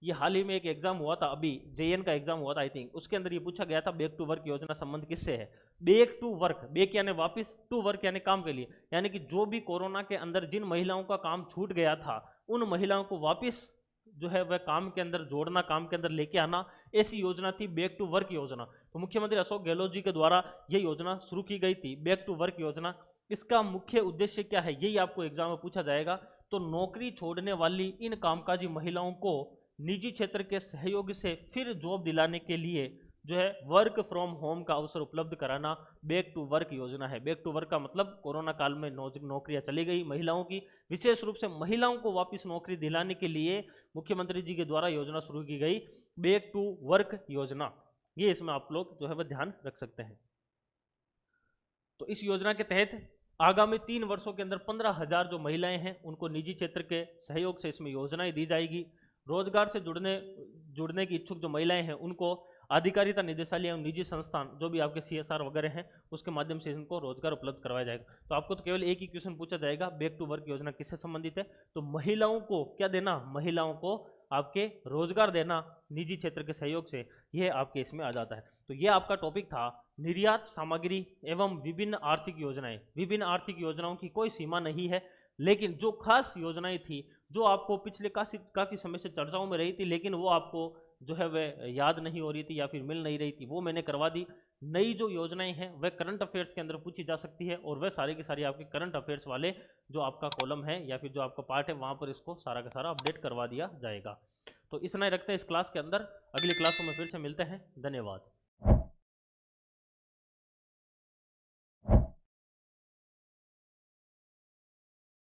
ये हाल ही में एक एग्जाम हुआ था, अभी जेएन का एग्जाम हुआ था आई थिंक, उसके अंदर ये पूछा गया था बैक टू वर्क योजना संबंध किससे है। बैक टू वर्क, बैक यानी वापस, टू वर्क यानी काम के लिए, यानी कि जो भी कोरोना के अंदर जिन महिलाओं का काम छूट गया था उन महिलाओं को वापस जो है वह काम के अंदर जोड़ना, काम के अंदर लेके आना, ऐसी योजना थी बैक टू वर्क योजना। तो मुख्यमंत्री अशोक गहलोत जी के द्वारा यह योजना शुरू की गई थी, बैक टू वर्क योजना। इसका मुख्य उद्देश्य क्या है, यही आपको एग्जाम में पूछा जाएगा। तो नौकरी छोड़ने वाली इन कामकाजी महिलाओं को निजी क्षेत्र के सहयोग से फिर जॉब दिलाने के लिए जो है वर्क फ्रॉम होम का अवसर उपलब्ध कराना बैक टू वर्क योजना है। बैक टू वर्क का मतलब कोरोना काल में नौकरियां चली गई महिलाओं की, विशेष रूप से महिलाओं को वापस नौकरी दिलाने के लिए मुख्यमंत्री जी के द्वारा योजना शुरू की गई बैक टू वर्क योजना। ये इसमें आप लोग जो है वह ध्यान रख सकते हैं। तो इस योजना के तहत आगामी 3 वर्षों के अंदर 15,000 जो महिलाएं हैं उनको निजी क्षेत्र के सहयोग से इसमें योजनाएं दी जाएगी। रोजगार से जुड़ने की इच्छुक जो महिलाएं हैं उनको अधिकारिता निदेशालय एवं निजी संस्थान जो भी आपके CSR वगैरह हैं उसके माध्यम से इनको रोजगार उपलब्ध करवाया जाएगा। तो आपको तो केवल एक ही क्वेश्चन पूछा जाएगा, बैक टू वर्क योजना किससे संबंधित है, तो महिलाओं को क्या देना, महिलाओं को आपके रोजगार देना निजी क्षेत्र के सहयोग से, यह आपके इसमें आ जाता है। तो यह आपका टॉपिक था निर्यात सामग्री एवं विभिन्न आर्थिक योजनाएं। विभिन्न आर्थिक योजनाओं की कोई सीमा नहीं है, लेकिन जो खास योजनाएं थी जो आपको पिछले काफी समय से चर्चाओं में रही थी लेकिन वो आपको जो है वह याद नहीं हो रही थी या फिर मिल नहीं रही थी, वो मैंने करवा दी। नई जो योजनाएं हैं वह करंट अफेयर्स के अंदर पूछी जा सकती है और वह सारी की सारी आपके करंट अफेयर्स वाले जो आपका कॉलम है या फिर जो आपका पार्ट है वहां पर इसको सारा का सारा अपडेट करवा दिया जाएगा। तो इतना ही रखते हैं इस क्लास के अंदर, अगली क्लासों में फिर से मिलते हैं। धन्यवाद।